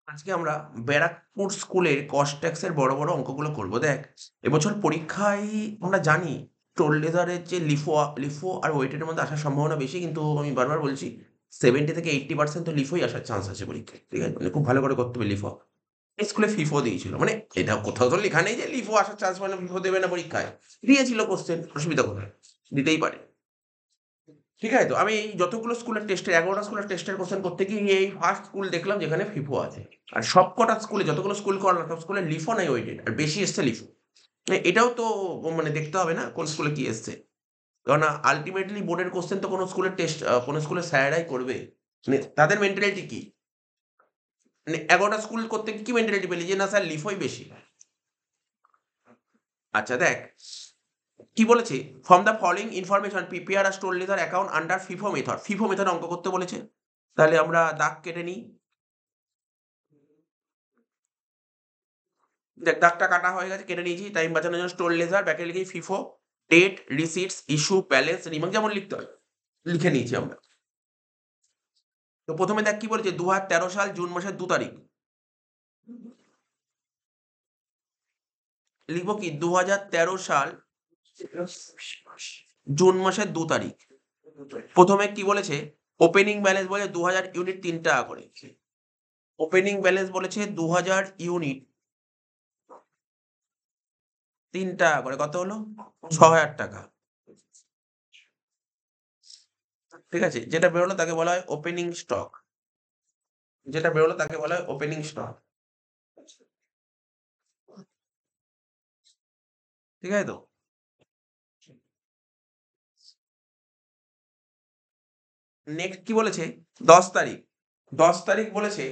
আজকে আমরা ব্যারাকপুর স্কুলের কস্ট ট্যাক্সের বড় বড় অঙ্কগুলো করব। দেখ, এবছর পরীক্ষায় আমরা জানি টোল লেজারের যে লিফো আর ওয়েটের মধ্যে আসার সম্ভাবনা বেশি, কিন্তু আমি বারবার বলছি 70 থেকে 80% তো লিফোই আসার চান্স আছে পরীক্ষায়। ঠিক আছে, মানে খুব ভালো করে করতে হবে লিফো। এই স্কুলে ফিফো দিয়েছিল, মানে এটা কোথাও তো লেখা নেই যে লিফো আসার চান্স মানে ফিফো দেবে না পরীক্ষায়। দিয়েছিল কোশ্চেন, অসুবিধা কোথায়? দিতেই পারে। ঠিক আছে, তো আমি এই যতগুলো স্কুলের টেস্টের 11টা স্কুলের টেস্টের কোশ্চেন করতে গিয়ে এই ফার্স্ট স্কুল দেখলাম যেখানে ফিফো আছে। আর সবকটা স্কুলে যতগুলো স্কুল করলাম সব স্কুলে লিফো নাই ওয়েটেড, আর বেশি এসছে লিফো। এটাও তো মানে দেখতে হবে না কোন স্কুলে কি এসছে। কারণ আলটিমেটলি বোর্ডের কোশ্চেন তো কোনো স্কুলের টেস্ট কোনো স্কুলের স্যারেরাই করবে। মানে তাদের মেন্টালিটি কি? মানে 11টা স্কুল করতে গিয়ে কি মেন্টালিটি পেলি যে না স্যার লিফোই বেশি। আচ্ছা দেখ, কি বলেছে? From the following information prepare a store laser account under FIFO method. FIFO method অঙ্ক করতে বলেছে। তাহলে আমরা দাগ কেটে নিই। দেখ, দাগটা কাটা হয়ে গেছে, কেটে নিয়েছি। টাইম বাঁচানোর জন্য স্টোর লেজার ব্যাকে লিখেই FIFO, date, receipts, issue, balance, remark যেমন লিখতে হয় লিখে নিয়েছি আমরা। তো প্রথমে দেখ কি বলেছে, 2013 সাল জুন মাসের 2 তারিখ। লিখবো কি 2013 সাল জুন মাসের 2 তারিখ। প্রথমে কি বলেছে, ওপেনিং ব্যালেন্স বলে 2000 ইউনিট 3 টাকা করে। ওপেনিং ব্যালেন্স বলেছে 2000 ইউনিট 3 টাকা করে, কত হলো? 6000 টাকা। ঠিক আছে, যেটা বেরোলো তাকে বলা হয় ওপেনিং স্টক। যেটা বেরোলো তাকে বলা হয় ওপেনিং স্টক। ঠিক আছে তো? নেক্সট কি বলেছে, 10 তারিখ। 10 তারিখ বলেছে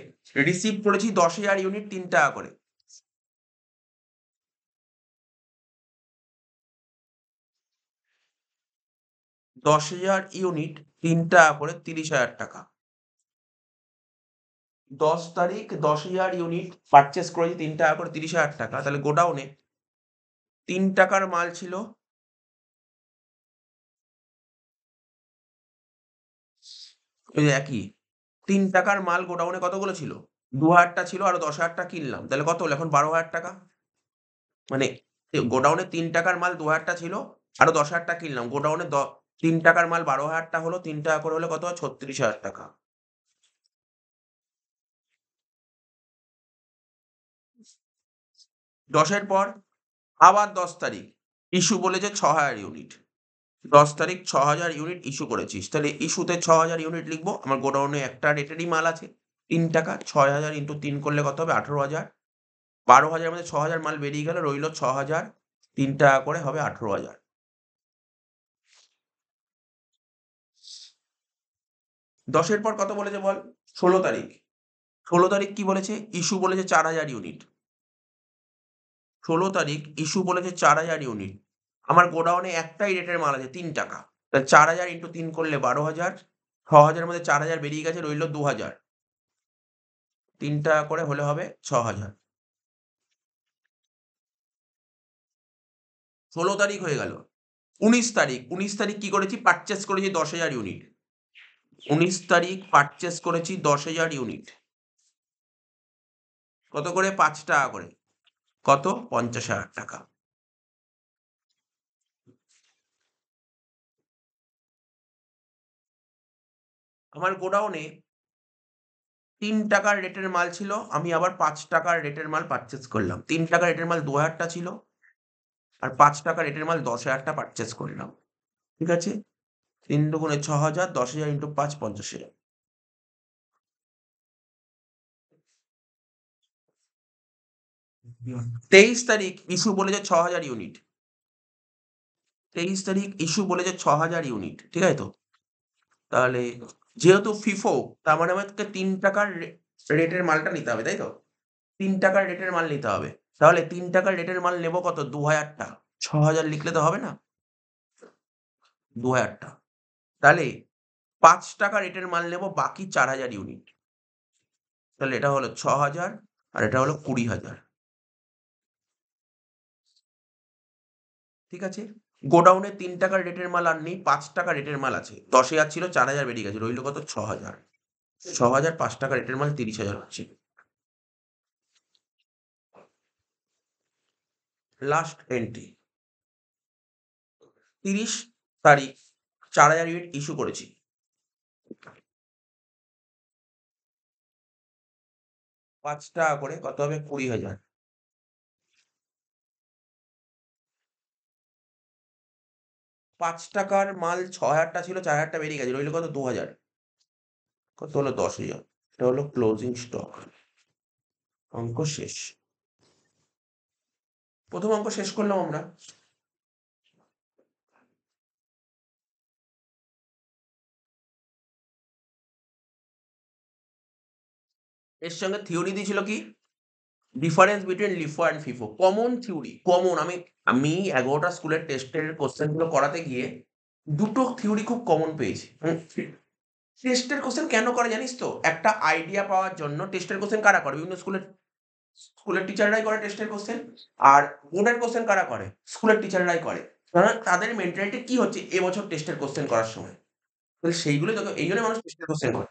রিসিভ করেছি 10,000 ইউনিট 3 টাকা করে। 10,000 ইউনিট 3 টাকা করে 30,000 টাকা। 10 তারিখ 10,000 ইউনিট পারচেজ করেছি 3 টাকা করে 30,000 টাকা। তাহলে গোডাউনে 3 টাকার মাল ছিল, ওই একই 3 টাকার মাল গোডাউনে কতগুলো ছিল? 2,000 টা ছিল, আরো 10,000 টা কিনলাম। তাহলে কত হলো এখন? 12,000 টাকা। মানে গোডাউনে 3 টাকার মাল 2,000 টা ছিল, আরো 10,000 টা কিনলাম। গোডাউনে 3 টাকার মাল 12,000 টা হলো, 3 টাকা করে হলে কত হয়? 36,000 টাকা। 10 এর পর আবার 10 তারিখ ইস্যু বলেছে 6,000 ইউনিট। 10 তারিখ 6,000 ইউনিট ইস্যু করেছিস। তাহলে ইস্যুতে 6,000 ইউনিট লিখবো। আমার গোডাউনে একটা রেটেরই মাল আছে 3 টাকা। 6,000 ইন্টু 3 করলে কত হবে? 18,000। 12,000 এর মধ্যে 6,000 মাল বেরিয়ে গেল, রইল 6,000। 3 টাকা করে হবে 18,000। 10 এর পর কত বলেছে বল? 16 তারিখ। 16 তারিখ কি বলেছে? ইস্যু বলেছে 4,000 ইউনিট। 16 তারিখ ইস্যু বলেছে 4,000 ইউনিট। আমার গোডাউনে একটাই রেটের মাল আছে 3 টাকা। তাহলে 4,000 ইন্টু 3 করলে 12,000। 6,000 এর মধ্যে 4,000 বেরিয়ে গেছে, রইল 2,000। 3 টাকা করে হলে হবে 6,000। 16 তারিখ হয়ে গেল। 19 তারিখ। 19 তারিখ কি করেছি? পারচেজ করেছি 10,000 ইউনিট। 19 তারিখ পারচেজ করেছি 10,000 ইউনিট। কত করে? 5 টাকা করে। কত? 50,000 টাকা। আমার গোডাউনে 3 টাকার রেটের মাল ছিল। আমি আবার 5 টাকার রেটের মাল পারচেজ করলাম। 3 টাকার রেটের মাল 2,000 টা ছিল। আর 5 টাকা রেটের মাল 10,000 টা পারচেজ করলাম। ঠিক আছে? ৩ দুগুণে ৬,০০০, ১০,০০০ ইন্টু ৫ ৫০,০০০। ২৩ তারিখ ইস্যু বলেছে ৬,০০০ ইউনিট। ২৩ তারিখ ইস্যু বলেছে ৬,০০০ ইউনিট। ঠিক আছে তো? তাহলে যেহেতু ফিফো, তার মানে আমাদেরকে ৩ টাকার রেটের মালটা নিতে হবে, তাই তো? ৩ টাকার রেটের মাল নিতে হবে। তাহলে ৩ টাকার রেটের মাল নেব কত? ২,০০০ টা। ৬,০০০ লিখলে তো হবে না? ২,০০০ টা। তাহলে ৫ টাকা রেটের মাল নেব বাকি ৪,০০০ ইউনিট। তাহলে এটা হলো ৬,০০০ আর এটা হলো ২০,০০০। ঠিক আছে? গোডাউনে ৩ টাকার রেটের মাল আর নেই, ৫ টাকা রেটের মাল আছে। ১০,০০০ ছিল, ৪,০০০ বেরিয়ে গেছে। রইল কত? ৬,০০০। ৬,০০০ ৫ টাকা রেটের মাল ৩০,০০০ হচ্ছে। লাস্ট এন্ট্রি 30 তারিখ 4000 ইউনিট ইস্যু করেছি। ৳৫ করে কত হবে? ২০,০০০। ৳৫ র মাল ৬,০০০ টা ছিল, ৪,০০০ টা বেরিয়ে গেছে। রইল কত? ২,০০০। কত হলো? ১০,০০০। এটা হলো ক্লোজিং স্টক। অঙ্ক শেষ। ১ম অঙ্ক শেষ করলাম আমরা। এর সঙ্গে থিওরি দিয়েছিল কি? Difference between LIFO and FIFO. Common theory, common আমি ১১ টা স্কুলের টেস্টের কোয়েশ্চেন গুলো করাতে গিয়ে ২ টো থিওরি খুব কমন পেয়েছি। টেস্টের কোয়েশ্চেন কেন করে জানিস তো? একটা আইডিয়া পাওয়ার জন্য টেস্টের কোয়েশ্চেন কারা করে? বিভিন্ন স্কুলের টিচাররাই করে টেস্টের কোয়েশ্চেন। আর বোর্ডের কোয়েশ্চেন কারা করে? স্কুলের টিচাররাই করে। কারণ তাদের মেন্টালিটি কি হচ্ছে এবছর টেস্টের কোয়েশ্চেন করার সময়? তাহলে সেইগুলো তোকে এইজন্য মানুষ টেস্টের কোয়েশ্চেন করে।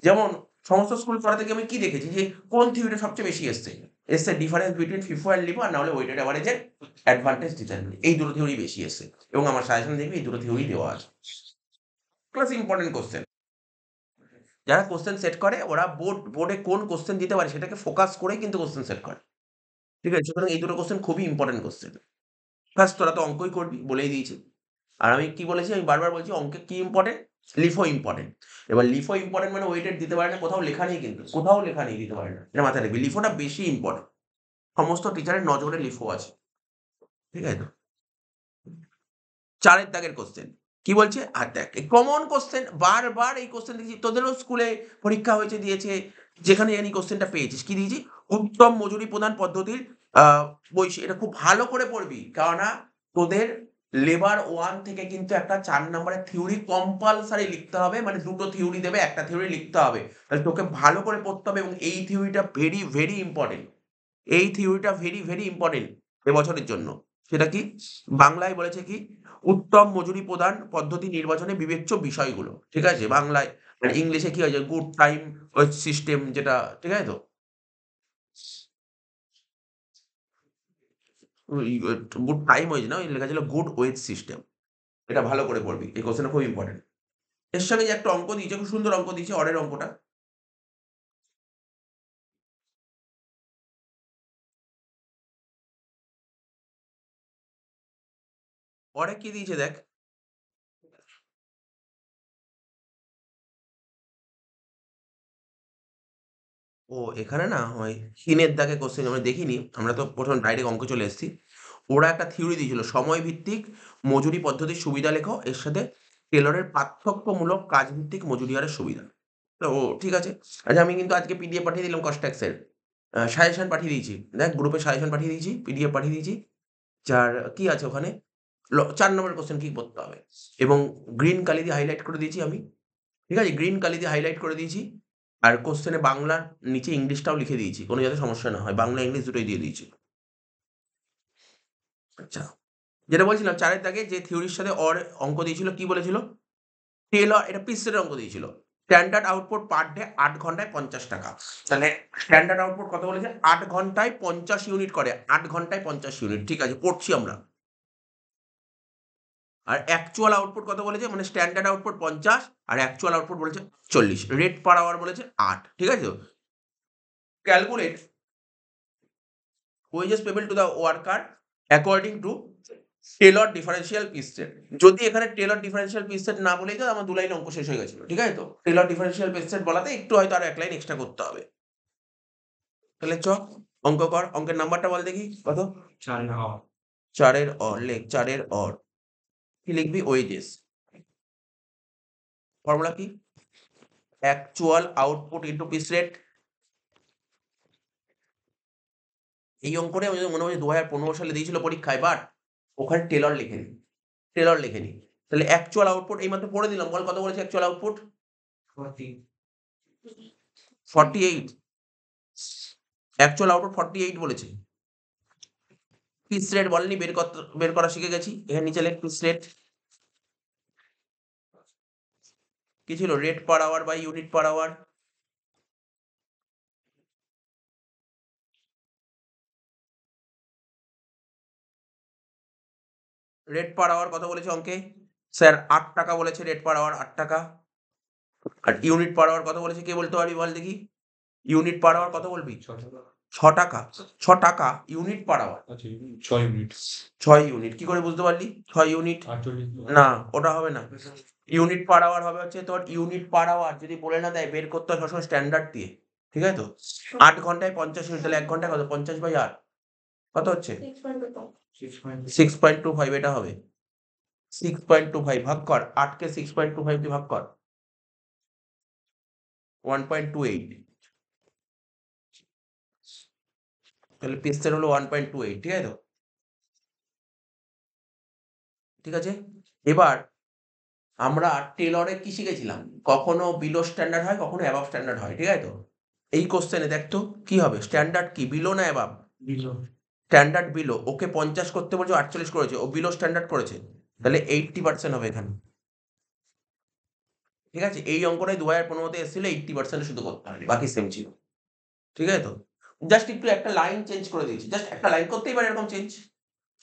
যেমন সমস্ত স্কুল করাতে গিয়ে আমি কি দেখেছি যে কোন থিওরিটা সবচেয়ে বেশি এসছে? এসছে difference between FIFO and LIFO আর না হলে ওয়েটেড এভারেজের অ্যাডভান্টেজ ডিটারমিনেন্ট। এই ২ টো থিওরি বেশি এসছে এবং আমার সাজেশন দেখবি এই ২ টো থিওরি দেওয়া আছে। Plus important question. যারা কোয়েশ্চেন সেট করে ওরা বোর্ডে কোন কোয়েশ্চেন দিতে পারে সেটাকে ফোকাস করেই কিন্তু কোয়েশ্চেন সেট করে। ঠিক আছে? সুতরাং এই ২ টো কোয়েশ্চেন খুবই ইম্পোর্টেন্ট কোয়েশ্চেন। ব্যাস তোরা তো অঙ্কই করবি বলেই দিয়েছি। আর আমি কি বলেছি? আমি বারবার বলছি অঙ্কে কি ইম্পোর্টেন্ট? LIFO important. এবার লিফো ইম্পোর্টেন্ট মানে ওয়েটেড দিতে পারে না, কোথাও লেখা নেই কিন্তু। কোথাও লেখা নেই দিতে পারে না। এটা মাথায় রাখবি। লিফোটা বেশি ইম্পোর্টেন্ট। সমস্ত টিচারের নজরে লিফো আছে। ঠিক আছে তো? ৪ এর দাগের কোয়েশ্চেন। কি বলছে? দেখ কমন কোয়েশ্চেন বারবার এই কোয়েশ্চেন দেখেছি। তোদেরও স্কুলে পরীক্ষা হয়েছে দিয়েছে। যেখানে জানি কোয়েশ্চেনটা পেয়েছিস। কি দিয়েছি? উত্তম মজুরি প্রদান পদ্ধতির আ এটা খুব ভালো করে পড়বি। কেননা তোদের লেবার 1 থেকে কিন্তু একটা ৪ নাম্বারের থিওরি কম্পালসরি লিখতে হবে। মানে ২ টো থিওরি দেবে, ১ টা থিওরি লিখতে হবে। তাহলে তোকে ভালো করে পড়তে হবে এবং এই থিওরিটা ভেরি, ভেরি ইম্পোর্টেন্ট। এই থিওরিটা ভেরি, ভেরি ইম্পোর্টেন্ট এবছরের জন্য। সেটা কি? বাংলায় বলেছে কি? উত্তম মজুরি প্রদান পদ্ধতি নির্বাচনে বিবেচ্য বিষয়গুলো। ঠিক আছে? বাংলায়। আর ইংলিশে কি হয়েছে? গুড টাইম ওয়েজ সিস্টেম যেটা, ঠিক আছে তো? ওই গুড টাইম ওয়েজ না, ওই লেখা ছিল গুড ওয়েজ সিস্টেম। এটা ভালো করে পড়বি। এই কোয়েশ্চেনটা খুব ইম্পোর্টেন্ট। এর সঙ্গে যে একটা অঙ্ক দিয়েছে, খুব সুন্দর অঙ্ক দিয়েছে অরের অঙ্কটা। অরে কি দিয়েছে দেখ। এখানে না ওই ৩ এর দাগে কোয়েশ্চেন আমরা দেখিনি। আমরা তো ১ম ডাইরেক্ট অঙ্কে চলে এসেছি। ওরা একটা থিওরি দিয়েছিল। সময় ভিত্তিক মজুরি পদ্ধতির সুবিধা লেখো। এর সাথে টেলরের পার্থক্যমূলক কাজভিত্তিক মজুরি হারের সুবিধা। তো ঠিক আছে। আচ্ছা আমি কিন্তু আজকে পিডিএফ পাঠিয়ে দিলাম কস্ট্যাক্স এর। সাজেশন পাঠিয়ে দিয়েছি। দেখ গ্রুপে সাজেশন পাঠিয়ে দিয়েছি, পিডিএফ পাঠিয়ে দিয়েছি। যার কি আছে ওখানে? ৪ নম্বরের কোয়েশ্চেন কি করতে হবে এবং গ্রিন কালি দিয়ে হাইলাইট করে দিয়েছি আমি। ঠিক আছে? গ্রিন কালি দিয়ে হাইলাইট করে দিয়েছি। আর কোয়েশ্চেনে বাংলার নিচে ইংলিশটাও লিখে দিয়েছি। কোনো যাতে সমস্যা না হয়। বাংলা, ইংলিশ দুটোই দিয়ে দিয়েছি। আচ্ছা। যেটা বলছিলাম ৪ এর দাগে যে থিওরির সাথে অঙ্ক দিয়েছিল কি বলেছিল? টেলর এটা পিস সেটের অঙ্ক দিয়েছিল। স্ট্যান্ডার্ড আউটপুট পার ডে ৮ ঘন্টায় ৳৫০। তাহলে স্ট্যান্ডার্ড আউটপুট কত বলেছে? ৮ ঘন্টায় ৫০ ইউনিট করে। ৮ ঘন্টায় ৫০ ইউনিট। ঠিক আছে, পড়ছি আমরা। আর অ্যাকচুয়াল আউটপুট কত বলেছে? মানে স্ট্যান্ডার্ড আউটপুট ৫০ আর অ্যাকচুয়াল আউটপুট বলেছে ৪০। রেট পার আওয়ার বলেছে ৮। ঠিক আছে তো? Calculate wages payable to the worker according to Taylor differential piece set. যদি এখানে টেলর ডিফারেনশিয়াল পিস সেট না বলেই তো আমার ২ লাইন অঙ্ক শেষ হয়ে গেছিল। ঠিক আছে তো? টেলর ডিফারেনশিয়াল পিস সেট বলাতে একটু হয়তো আরো ১ লাইন এক্সট্রা করতে হবে। তাহলে অঙ্ক কর। অঙ্কের নাম্বারটা বল দেখি কত? ৪ এর অর লেখ ৪ এর অর। কি লিখবি? ওয়েজেস। ফর্মুলা কি? Actual output into piece rate. এই অঙ্কটা আমার মনে হচ্ছে ২০১৫ সালে দিয়েছিল পরীক্ষায়, বাট ওখানে টেলর লেখেনি। টেলর লেখেনি। তাহলে অ্যাকচুয়াল আউটপুট এইমাত্র পড়ে দিলাম। বল কত বলেছে অ্যাকচুয়াল আউটপুট? 48। অ্যাকচুয়াল আউটপুট 48 বলেছে। পিস রেট বলেনি, বের করা শিখে গেছি। এখানে নিচে লেখ পিস রেট। কি ছিল? Rate per hour by unit per hour. Rate per hour কত বলেছে অঙ্কে? স্যার ৮ টাকা বলেছে রেট পার আওয়ার ৮ টাকা। আর ইউনিট পার আওয়ার কত বলেছে কে বলতে পারবি বল দেখি? ইউনিট পার আওয়ার কত বলবি? ৬ টাকা। ৬ টাকা unit per hour. ৬ unit. ৬ unit. কি করে বুঝতে পারলি? ৬ ইউনিট? ৪৮ না, ওটা হবে না। ইউনিট পার আওয়ার হবে হচ্ছে তোর ইউনিট পার আওয়ার যদি বলে না দেয় বের করতে হয় সবসময় স্ট্যান্ডার্ড দিয়ে। ঠিক আছে তো? ৮ ঘন্টায় ৫০ মিনিট তাহলে ১ ঘন্টায় কত? ৫০/৮ কত হচ্ছে? 6.25 এটা হবে। 6.25 ভাগ কর। ৮ কে 6.25 দিয়ে ভাগ কর। 1.28 তাহলে পিসের হলো 1.28 ঠিক আছে তো? ঠিক আছে? এবার আমরা টেলরে কি শিখেছিলাম? কখনো বিলো স্ট্যান্ডার্ড হয়, কখনো অ্যাবভ স্ট্যান্ডার্ড হয়। ঠিক আছে তো? এই কোশ্চেনে দেখ তো কি হবে? স্ট্যান্ডার্ড কি? বিলো না above? Below. Standard below. Okay ৫০ করতে বলছে, ৪৮ করেছে। ও বিলো স্ট্যান্ডার্ড করেছে। তাহলে 80% হবে এখানে। ঠিক আছে? এই অঙ্কটাই ২০১৫ তে এসেছিল 80% শুধু করতে হয়নি। বাকি সেম ছিল। ঠিক আছে তো? জাস্ট একটু একটা লাইন চেঞ্জ করে দিয়েছি। জাস্ট একটা লাইন করতেই পারে এরকম চেঞ্জ।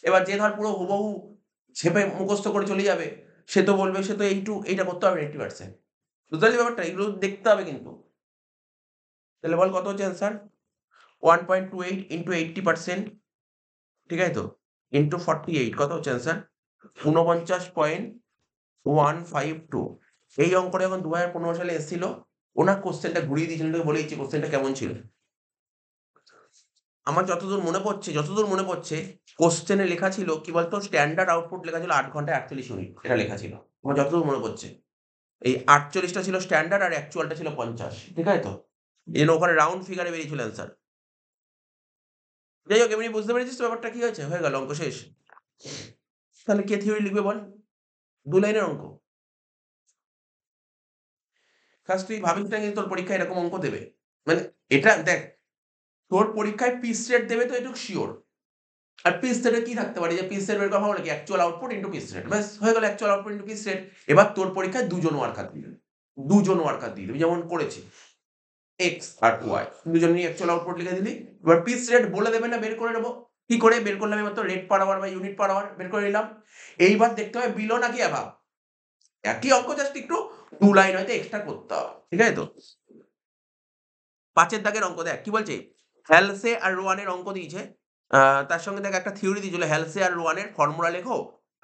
এবার যে ধর পুরো হুবহু ঝেপে মুখস্থ করে চলে যাবে, সে তো বলবে সে তো এইটা করতে হবে না 80%। বুঝতে পারলি ব্যাপারটা? এগুলো দেখতে হবে কিন্তু। তাহলে বল কত হচ্ছে অ্যান্সার? 1.28 ইন্টু 80% ঠিক আছে তো? ইন্টু 48 কত হচ্ছে অ্যান্সার? ৪৯.152 এই অঙ্কটা যখন ২০১৫ সালে এসেছিল, ওনার কোশ্চেনটা ঘুরিয়ে দিয়েছিলেন তোকে বলে দিচ্ছি কোশ্চেনটা কেমন ছিল। আমার যতদূর মনে পড়ছে কোশ্চেনে লেখা ছিল কি বলতো? স্ট্যান্ডার্ড আউটপুট লেখা ছিল ৮ ঘন্টায় ৪৮ মিনিট। এটা লেখা ছিল। আমার যতদূর মনে পড়ছে। এই ৪৮ টা ছিল স্ট্যান্ডার্ড আর অ্যাকচুয়ালটা ছিল ৫০ ঠিক আছে তো? এজন্য ওখানে রাউন্ড ফিগারে বেরিয়েছিল অ্যান্সার। যাই হোক এমনি বুঝতে পেরেছিস তো ব্যাপারটা কি হয়েছে? হয়ে গেল অঙ্ক শেষ। তাহলে কে থিওরি লিখবে বল? ২ লাইনের অঙ্ক। ফার্স্ট তুই ভাবিস না কিন্তু তোর পরীক্ষায় এরকম অঙ্ক দেবে। মানে এটা দেখ, তোর পরীক্ষায় পিস রেট দেবে তো এটুকু সিওর। আর পিস রেটে কি থাকতে পারে? যে পিস রেট বের করা হবে নাকি? Actual output into piece rate. ব্যাস হয়ে গেল actual output into piece rate. এবার তোর পরীক্ষায় ২ জন ওয়ার্কার দিয়ে দেবে। ২ জন ওয়ার্কার দিয়ে দেবে যেমন করেছি। এক্স আর ওয়াই দুজনেরই অ্যাকচুয়াল আউটপুট লিখে দিলি। এবার পিস রেট বলে দেবে না বের করে নেবো। কি করে বের করলাম? এবার তো রেট পার আওয়ার বা ইউনিট পার আওয়ার বের করে নিলাম। এইবার দেখতে হবে বিলো নাকি অ্যাভাব। একই অঙ্ক জাস্ট একটু ২ লাইন হয়তো এক্সট্রা করতে হবে। ঠিক আছে তো? ৫ এর দাগের অঙ্ক দেখ কি বলছে? হ্যালসে আর রোয়ানের অঙ্ক দিয়েছে। তার সঙ্গে দেখ একটা থিওরি দিয়েছিল হ্যালসে আর রোয়ানের ফর্মুলা লেখো।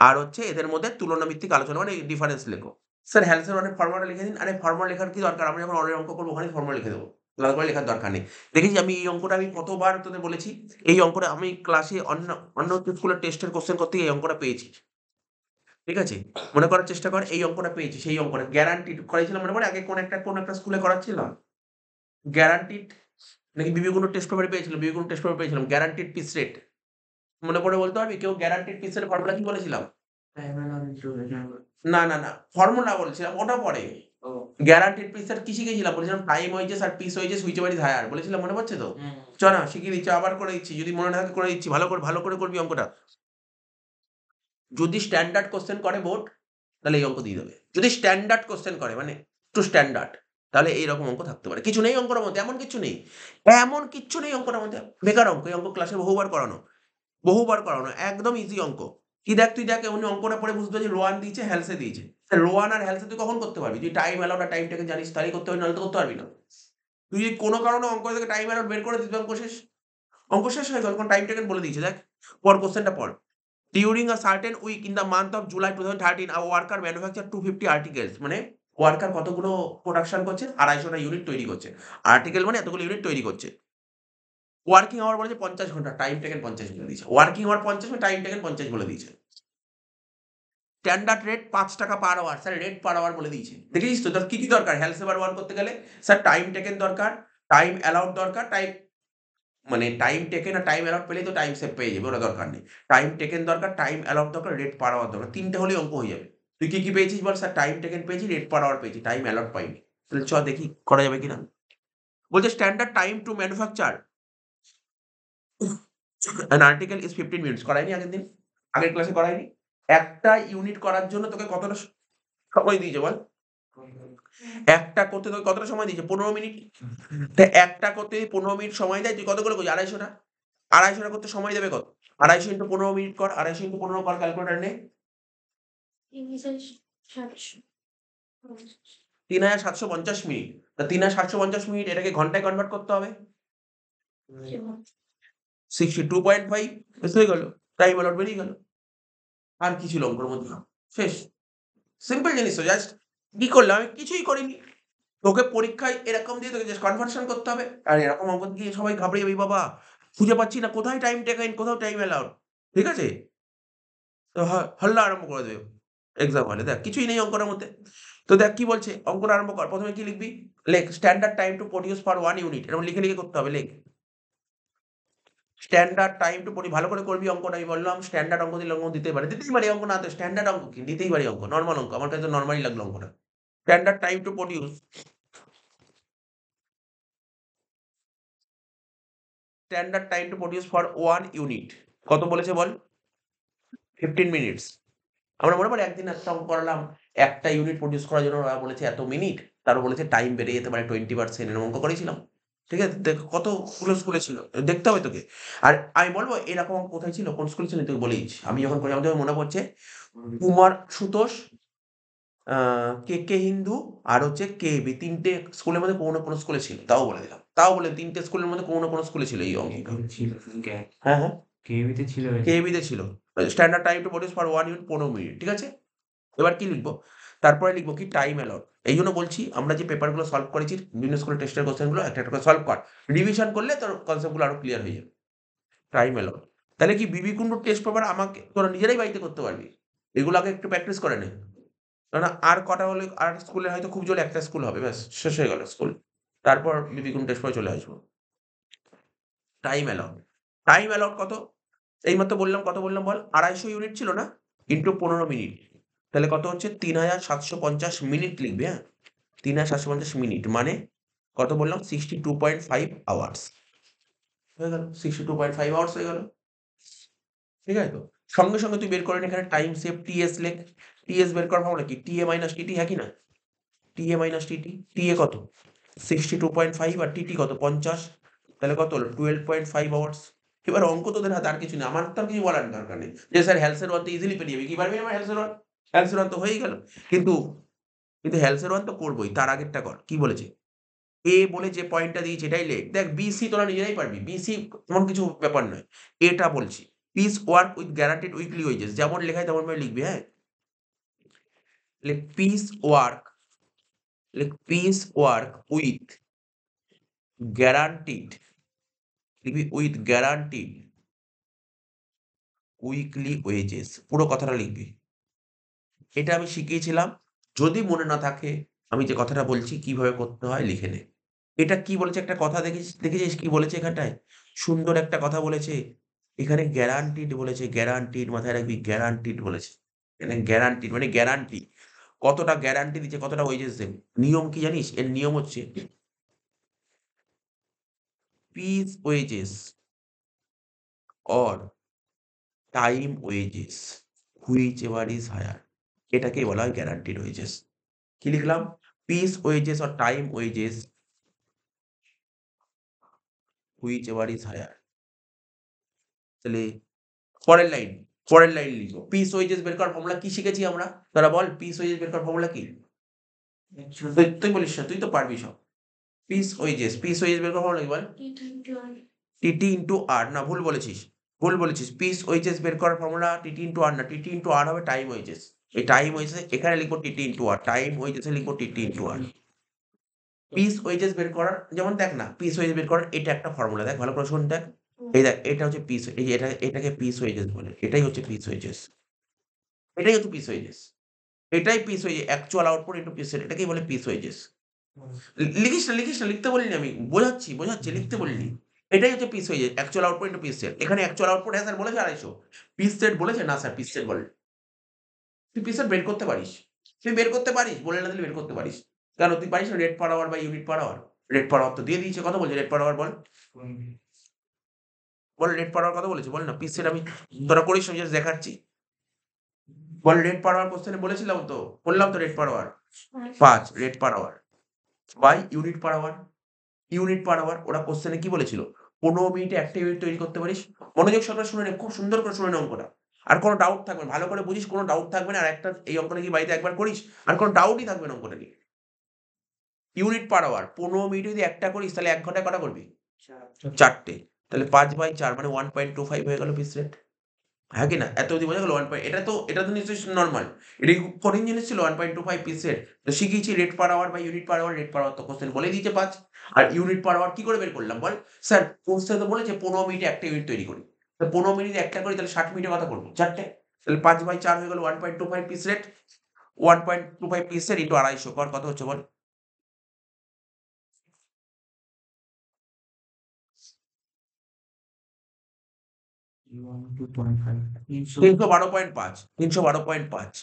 আর হচ্ছে এদের মধ্যে তুলনা ভিত্তিক আলোচনা মানে ডিফারেন্স লেখো। স্যার হ্যালসে রোয়ানের ফর্মুলাটা লিখে দিন। আরে ফর্মুলা লেখার কি দরকার? আমরা যখন অরের অঙ্ক করবো ওখানেই ফর্মুলা লিখে দেবো। আলাদা করে লেখার দরকার নেই। দেখেছিস আমি এই অঙ্কটা আমি কতবার তোদের বলেছি। এই অঙ্কটা আমি ক্লাসে অন্য স্কুলের টেস্টের কোশ্চেন করতে গিয়ে এই অঙ্কটা পেয়েছি। ঠিক আছে? মনে করার চেষ্টা কর এই অঙ্কটা পেয়েছি সেই অঙ্কটা গ্যারান্টিড করাইছিলাম মনে পড়ে আগে কোন একটা স্কুলে করাচ্ছিলাম? গ্যারান্টিড নাকি বিবেকগুণ টেস্ট পেপারে পেয়েছিলাম, বিবেকগুণ টেস্ট পেপারে পেয়েছিলাম গ্যারান্টিড পিস রেট। মনে পড়ে বলতে পারবি কেউ গ্যারান্টিড পিস রেট ফর্মুলা কি বলেছিলাম? না ফর্মুলা বলেছিলাম ওটা পরে। গ্যারান্টিড পিস রেট কি শিখেছিলাম? বলেছিলাম টাইম ওয়েজেস আর piece wages whichever is higher বলেছিলাম মনে পড়ছে তো? চ না শিখিয়ে দিচ্ছি আবার করে দিচ্ছি যদি মনে না থাকে করে দিচ্ছি ভালো করে করবি অঙ্কটা। যদি স্ট্যান্ডার্ড কোশ্চেন করে বোর্ড তাহলে এই অঙ্ক দিয়ে দেবে। যদি স্ট্যান্ডার্ড কোশ্চেন করে মানে একটু স্ট্যান্ডার্ড তাহলে এইরকম অঙ্ক থাকতে পারে। কিছু নেই অঙ্কটার মধ্যে এমন কিচ্ছু নেই। এমন কিচ্ছু নেই অঙ্কটার মধ্যে। বেকার অঙ্ক। এই অঙ্ক ক্লাসে বহুবার করানো। একদম ইজি অঙ্ক। কি দেখ তুই দেখ উনি অঙ্কটা পড়ে বুঝতে পারছিস রোয়ান দিয়েছে, হ্যালসে দিয়েছে। রোয়ান আর হ্যালসে তুই কখন করতে পারবি? তুই টাইম অ্যালাউড আর টাইম টেকেন জানিস তাহলেই করতে পারবি নাহলে তো করতে পারবি না। তুই যদি কোনো কারণে অঙ্ক থেকে টাইম অ্যালাউড বের করে দিবি অঙ্ক শেষ। অঙ্ক শেষ হয়ে গেল। কারণ টাইম টেকেন বলে দিয়েছে দেখ। পর কোশ্চেনটা পড়। During a certain week in the month of July 2013, a worker manufactured 250 articles মানে ওয়ার্কার কতগুলো প্রোডাকশন করছে? ২৫০ টা ইউনিট তৈরি করছে। আর্টিকেল মানে এতগুলো ইউনিট তৈরি করছে। ওয়ার্কিং আওয়ার বলেছে ৫০ ঘন্টা, টাইম টেকেন ৫০ বলে দিয়েছে। ওয়ার্কিং আওয়ার ৫০ মানে টাইম টেকেন ৫০ বলে দিয়েছে। স্ট্যান্ডার্ড রেট ৫ টাকা per hour, sir rate per hour বলে দিয়েছে। দেখেছিস তো? তোর কি দরকার? হ্যালসেভার ওয়ান করতে গেলে স্যার টাইম টেকেন দরকার, টাইম অ্যালাউড দরকার, মানে টাইম টেকেন আর টাইম অ্যালাউড পেলেই তো টাইম সেভ পেয়ে যাবে ওটা দরকার নেই। টাইম টেকেন দরকার, টাইম অ্যালাউড দরকার, রেট পার আওয়ার দরকার। ৩ টে হলেই অঙ্ক হয়ে যাবে। তুই কি পেয়েছিস বল? স্যার টাইম টেকেন পেয়েছি, রেট পার আওয়ার পেয়েছি, টাইম অ্যালাউড পাইনি। তাহলে চ দেখি করা যাবে কিনা। বলছে standard time to manufacture an article is 15 minutes. করাইনি আগের দিন? আগের ক্লাসে করাইনি? একটা ইউনিট করার জন্য তোকে কতটা সময় দিয়েছে বল? একটা করতে তোকে কতটা সময় দিয়েছে? ১৫ মিনিট। তা একটা করতে যদি ১৫ মিনিট সময় দেয় তুই কতগুলো করছিস? ২৫০ টা। ২৫০ টা করতে সময় দেবে কত? 250 ইন্টু 15 মিনিট কর, 250 ইন্টু 15 কর, ক্যালকুলেটার নে। 3750 মিনিট। তা 3750 মিনিট এটাকে ঘন্টায় কনভার্ট করতে হবে। 62.5 ব্যাস হয়ে গেল। টাইম অ্যালট বেরিয়ে গেল। আর কি ছিল অঙ্কের মধ্যে? শেষ। সিম্পল জিনিস তো, জাস্ট কি করলাম? আমি কিছুই করিনি। তোকে পরীক্ষায় এরকম দিয়ে তোকে জাস্ট কনভার্সন করতে হবে। আর এরকম অঙ্ক দিয়ে সবাই ঘাবড়ে যাবে, বাবা খুঁজে পাচ্ছি না, কোথায় টাইম টেকেন, কোথাও টাইম অ্যালাউড। ঠিক আছে? তো হল্লা আরম্ভ করে দেবে এক্সাম হলে। দেখ কিছুই নেই অঙ্কটার মধ্যে। তো দেখ কি বলছে, অঙ্কটা আরম্ভ কর। ১ম এ কি লিখবি? লেখ standard time to produce for 1 unit. এরকম লিখে, লিখে করতে হবে। লেখ স্ট্যান্ডার্ড টাইম টু ভালো করে করবি অঙ্কটা। আমি বললাম স্ট্যান্ডার্ড অঙ্ক দিলে অঙ্ক দিতেই পারে। দিতেই পারি অঙ্ক, না তো স্ট্যান্ডার্ড অঙ্ক কি? দিতেই পারি অঙ্ক। নরমাল অঙ্ক। আমার কাছে তো নরমালই লাগলো অঙ্কটা। Standard time to produce, standard time to produce for 1 unit. কত বলেছে বল? 15 মিনিটস। আমরা মনে পড়ে একদিন একটা অঙ্ক করালাম, একটা ইউনিট প্রোডিউস করার জন্য ওরা বলেছে এত মিনিট, তারপর বলেছে টাইম বেড়ে যেতে পারে 20%। এরকম অঙ্ক করেছিলাম। ঠিক আছে? দেখ কতগুলো স্কুলে ছিল। দেখতে হবে তোকে। আর আমি বলব এরকম অঙ্ক কোথায় ছিল, কোন স্কুলে ছিল তোকে বলে দিচ্ছি। আমি যখন করি, আমার যখন মনে পড়ছে, কুমার সুতোষ, কে হিন্দু আর হচ্ছে কেবি, ৩ টে স্কুলের মধ্যে কোনো না কোনো স্কুলে ছিল। তাও বলে দিলাম। তাও বলে ৩ টে স্কুলের মধ্যে কোনো না কোনো স্কুলে ছিল এই অঙ্কটা। ছিল হ্যাঁ, হ্যাঁ। কেভিতে ছিল কেবিতে ছিল। Standard time to produce for 1 unit 15 মিনিট। ঠিক আছে? এবার কি লিখবো? তারপরে লিখবো কি? Time allowed. এইজন্য বলছি আমরা যে পেপারগুলো সলভ করেছি বিভিন্ন স্কুলের টেস্টের কোয়েশ্চেনগুলো একটা, একটা করে সলভ কর। রিভিশন করলে তোর কনসেপ্টগুলো আরো ক্লিয়ার হয়ে যাবে। Time allowed. তাহলে কি বিবি কুন্ডুর টেস্ট পেপার আমাকে তোরা নিজেরাই বাড়িতে করতে পারবি। এগুলো আগে একটু প্র্যাকটিস করে নে। কেননা আর কটা হলে আর স্কুলে হয়তো খুব জোরে একটা স্কুল হবে, ব্যাস শেষ হয়ে গেল স্কুল। তারপর বিবি কুন্ডু টেস্ট পেপারে চলে আসবো। Time a lot. টাইম অ্যালট কত? এইমাত্র বললাম, কত বললাম বল? 250 ইউনিট ছিল না? Into 15 minute. তাহলে কত হচ্ছে? 3750 মিনিট লিখবি, হ্যাঁ? 3750 মিনিট মানে কত বললাম? 62.5 আওয়ার্স। হয়ে গেল। 62.5 আওয়ার্স হয়ে গেল। ঠিক আছে তো? সঙ্গে, সঙ্গে তুই বের করে নে এখানে টাইম সেভ টিএস লেখ। টিএস বের করার ফর্মুলা কি? টিএ মাইনাস টিটি, হ্যাঁ কি না? TA minus TT. টিএ কত? 62.5 আর টিটি কত? 50। তাহলে কত হলো? 12.5 আওয়ার্স। এবার অঙ্ক তোদের হাতে, আর কিছু নেই। আমার তো আর কিছু বলার দরকার নেই। যে স্যার হেলসের 1 তো ইজিলি পেরিয়ে যাবি। কি পারবি না হেলসের 1? হেলসের 1 তো হয়েই গেল। কিন্তু, কিন্তু হেলসের 1 তো করবোই। তার আগেরটা কর। কি বলেছে? এ বলে যে পয়েন্টটা দিয়েছে এটাই লেখ। দেখ বিসি তোরা নিজেরাই পারবি। বিসি এমন কিছু ব্যাপার নয়। এটা বলছি। Piece work with guaranteed weekly wages. যেমন লেখা হয় তেমন ভাবে লিখবি, হ্যাঁ? লেখ পিস ওয়ার্ক, লেখ পিস ওয়ার্ক উইথ গ্যারান্টিড, লিখবি উইথ গ্যারান্টিড উইকলি ওয়েজেস। পুরো কথাটা লিখবি। এটা আমি শিখিয়েছিলাম। যদি মনে না থাকে আমি যে কথাটা বলছি কিভাবে করতে হয়, লিখে নে। এটা কি বলেছে, একটা কথা দেখেছিস কি বলেছে এখানটায়? সুন্দর একটা কথা বলেছে। এখানে গ্যারান্টিড বলেছে, গ্যারান্টিড মাথায় রাখবি, গ্যারান্টিড বলেছে। এখানে গ্যারান্টিড মানে গ্যারান্টি। কতটা গ্যারান্টি দিচ্ছে, কতটা ওয়েজেস দেবে। নিয়ম কি জানিস? এর নিয়ম হচ্ছে piece wages or time wages whichever is higher. এটাকেই বলা হয় গ্যারান্টিড ওয়েজেস। কি লিখলাম? Piece wages or time wages whichever is higher. তাহলে পরের লাইন, পরের লাইন লিখো। পিস ওয়েজেস বের করার ফর্মুলা কি শিখেছি আমরা? তারা বল পিস ওয়েজেস বের করার ফর্মুলা কি? তুই বলিস না, তুই তো পারবি সব। পিস ওয়েজেস বের করার ফর্মুলা কি বল? টিটি ইন্টু আর। না, ভুল বলেছিস। ভুল বলেছিস। পিস ওয়েজেস বের করার ফর্মুলা টিটি ইন্টু আর না। টিটি ইন্টু আর হবে টাইম ওয়েজেস। এই টাইম ওয়েজেস এখানে লিখবো টিটি ইন্টু আর। টাইম ওয়েজেসে লিখবো টিটি ইন্টু আর। পিস ওয়েজেস বের করার, যেমন দেখ না, পিস ওয়েজেস বের করার এটা একটা ফর্মুলা। দেখ ভালো করে শোন, দেখ। এই দেখ, এটা হচ্ছে পিস, এই যে এটাকে পিস ওয়েজেস বলে। এটাই হচ্ছে পিস ওয়েজেস। এটাই হচ্ছে পিস ওয়েজেস। এটাই piece wages. Actual output into piece wages. এটাকেই বলে পিস ওয়েজেস। লিখিস না, লিখিস না, লিখতে বলিনি আমি। বোঝাচ্ছি, বোঝাচ্ছি, লিখতে বলিনি। এটাই হচ্ছে piece wages. Actual output into piece set. এখানে অ্যাকচুয়াল আউটপুট, হ্যাঁ স্যার বলেছে 250। পিস সেট বলেছে? না স্যার, পিস সেট বলেনি। তুই পিস সেট বের করতে পারিস। তুই বের করতে পারিস। বলে না দিলে বের করতে পারিস। কেন তুই পারিস না? রেট পার আওয়ার বা unit per hour? Rate per hour তো দিয়ে দিয়েছে। কত বলছে রেট পার আওয়ার বল? বল রেট পার আওয়ার কত বলেছে? বল না। পিস সেট আমি, তোরা করিস আমি জাস্ট দেখাচ্ছি। বল রেট পার আওয়ার কোশ্চেনে বলেছিলাম তো। বললাম তো rate per hour 5 rate per hour by unit per hour. Unit per hour ওরা কোশ্চেনে কি বলেছিল? 15 মিনিটে একটা ইউনিট তৈরি করতে পারিস। মনোযোগ সহকারে শুনে নে, খুব সুন্দর করে শুনে নে অঙ্কটা। আর কোনো ডাউট থাকবে না। ভালো করে বুঝিস, কোনো ডাউট থাকবে না। আর একটা এই অঙ্কটা কি বাড়িতে একবার করিস, আর কোনো ডাউটই থাকবে না অঙ্কটা নিয়ে। ইউনিট পার আওয়ার 15 মিনিটে যদি একটা করিস তাহলে ১ ঘন্টায় কটা করবি? ৪ টে। তাহলে ৫/৪ মানে 1.25 হয়ে গেল পিস রেট। হ্যাঁ কি না? এত অবধি বোঝা গেল? এটা তো নিশ্চয়ই নরমাল। এটা কি খুব কঠিন জিনিস ছিল 1.25 পিস রেট? তো শিখিয়েছি রেট পার আওয়ার বা unit per hour, rate per hour তো কোশ্চেন বলেই দিয়েছে ৫। আর ইউনিট পার আওয়ার কি করে বের করলাম বল? স্যার কোশ্চেন তো বলেছে ১৫ মিনিটে একটা ইউনিট তৈরি করি। তো ১৫ মিনিটে একটা করি তাহলে ৬০ মিনিটে কটা করব? ৪ টে। তাহলে ৫/৪ হয়ে গেল 1.25 piece rate. 1.25 piece rate into ২৫০ কর কত হচ্ছে বল? ৩১২.৫ ৩১২.৫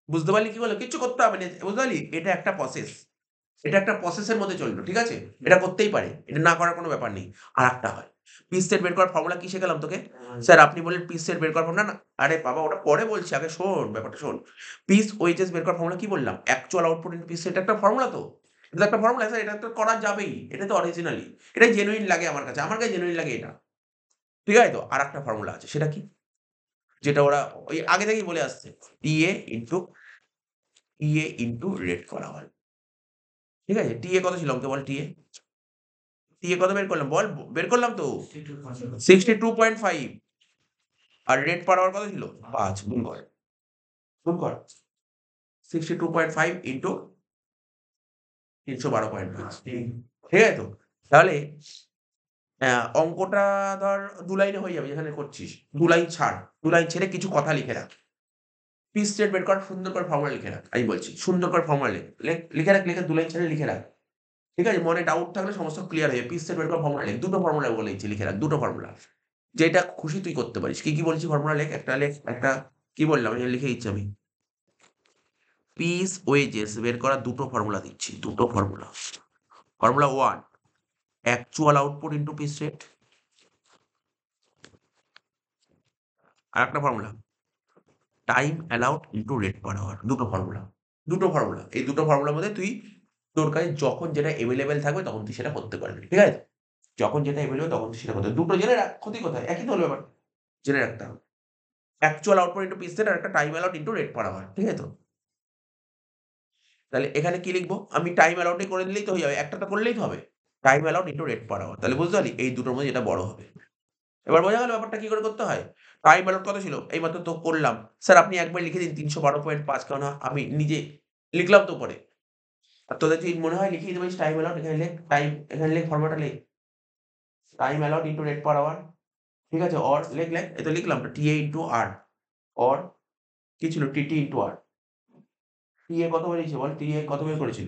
বুঝতে পারলি কি বললো? কিচ্ছু করতে হবে না। বুঝতে পারলি? এটা একটা প্রসেস। এটা একটা প্রসেসের মধ্যে চললো। ঠিক আছে? এটা করতেই পারে। এটা না করার কোনো ব্যাপার নেই। আরেকটা হয়। পিস সেট বের করার ফর্মুলা কি শেখালাম তোকে? স্যার আপনি বললেন পিস সেট বের করার ফর্মুলা না, না। আরে বাবা ওটা পরে বলছি। আগে শোন, ব্যাপারটা শোন। পিস ওয়েজেস বের করার ফর্মুলা কি বললাম? Actual output into piece set একটা ফর্মুলা তো। এটা তো একটা ফর্মুলা স্যার, এটা তো করা যাবেই। এটা তো অরিজিনালি। এটাই জেনুইন লাগে আমার কাছে। আমার কাছে জেনুইন লাগে এটা। ঠিক আছে তো? আরেকটা ফর্মুলা আছে। সেটা কি? যেটা ওরা ওই আগে থেকেই বলে আসছে। টিএ ইন্টু রেট করা হয়। ঠিক আছে? টিএ কত ছিল অঙ্কে বল টিএ? টিএ কত বের করলাম বল? বের করলাম তো। 62.5 আর রেট পার আওয়ার কত ছিল? ৫ গুণ কর। গুণ কর। 62.5 ইন্টু ৩১২.৫ ঠিক আছে তো? তাহলে অঙ্কটা ধর ২ লাইনে হয়ে যাবে যেখানে করছিস। ২ লাইন ছাড়। ২ লাইন ছেড়ে কিছু কথা লিখে রাখ। পিস রেট বের কর, সুন্দর করে ফর্মুলা লিখে রাখ। আমি বলছি সুন্দর করে ফর্মুলা লিখে রাখ, লিখে ২ লাইন ছেড়ে লিখে রাখ। ঠিক আছে? মনে ডাউট থাকলে সমস্ত ক্লিয়ার হয়ে যাবে। পিস সেট বের করার ফর্মুলা লেখ। ২ টো ফর্মুলা বলেছি লিখে রাখ। ২ টো ফর্মুলা। যেটা খুশি তুই করতে পারিস। কি বলেছি ফর্মুলা লেখ? একটা লেখ, একটা কি বললাম? এই লিখে দিচ্ছি আমি। পিস ওয়েজেস বের করার ২ টো ফর্মুলা দিচ্ছি। ২ টো formula. Formula ১ actual output into piece rate. আরেকটা formula time allowed into rate per hour. ২ টো ফর্মুলা। ২ টো ফর্মুলা। এই ২ টো ফর্মুলার মধ্যে তুই তোর কাছে যখন যেটা এভেইলেবল থাকবে তখন তুই সেটা করতে পারবি। ঠিক আছে? যখন যেটা এভেইলেবল তখন তুই সেটা করতে ২ টো জেনে রাখ। ক্ষতি কোথায়? একই তো হলো ব্যাপার। জেনে রাখতে হবে। Actual output into piece rate আর একটা time allowed into rate per hour. ঠিক আছে তো? তাহলে এখানে কি লিখবো? আমি টাইম অ্যালাউড করে দিলেই তো হয়ে যাবে। একটা তো করলেই তো হবে। Time allowed into rate per hour. তাহলে বুঝতে পারলি? এই দুটোর মধ্যে যেটা বড় হবে। এবার বোঝা গেল ব্যাপারটা কি করে করতে হয়? টাইম অ্যালাউড কত ছিল? এইমাত্র তো করলাম। স্যার আপনি একবার লিখে দিন ৩১২.৫ কেননা আমি নিজে লিখলাম তো পরে। আর তোদের যদি মনে হয় লিখিয়ে দিতে পারিস টাইম অ্যালাউড এখানে লেখ। এখানে লেখ ফর্মুলাটা লেখ। Time allowed into rate per hour. ঠিক আছে? অর লেখ। এই তো লিখলাম তো টিএ ইন্টু আর। অর কি ছিল? টিটি ইন্টু আর। টিএ কত বেরিয়েছে বল? টিএ কত বের করেছিল?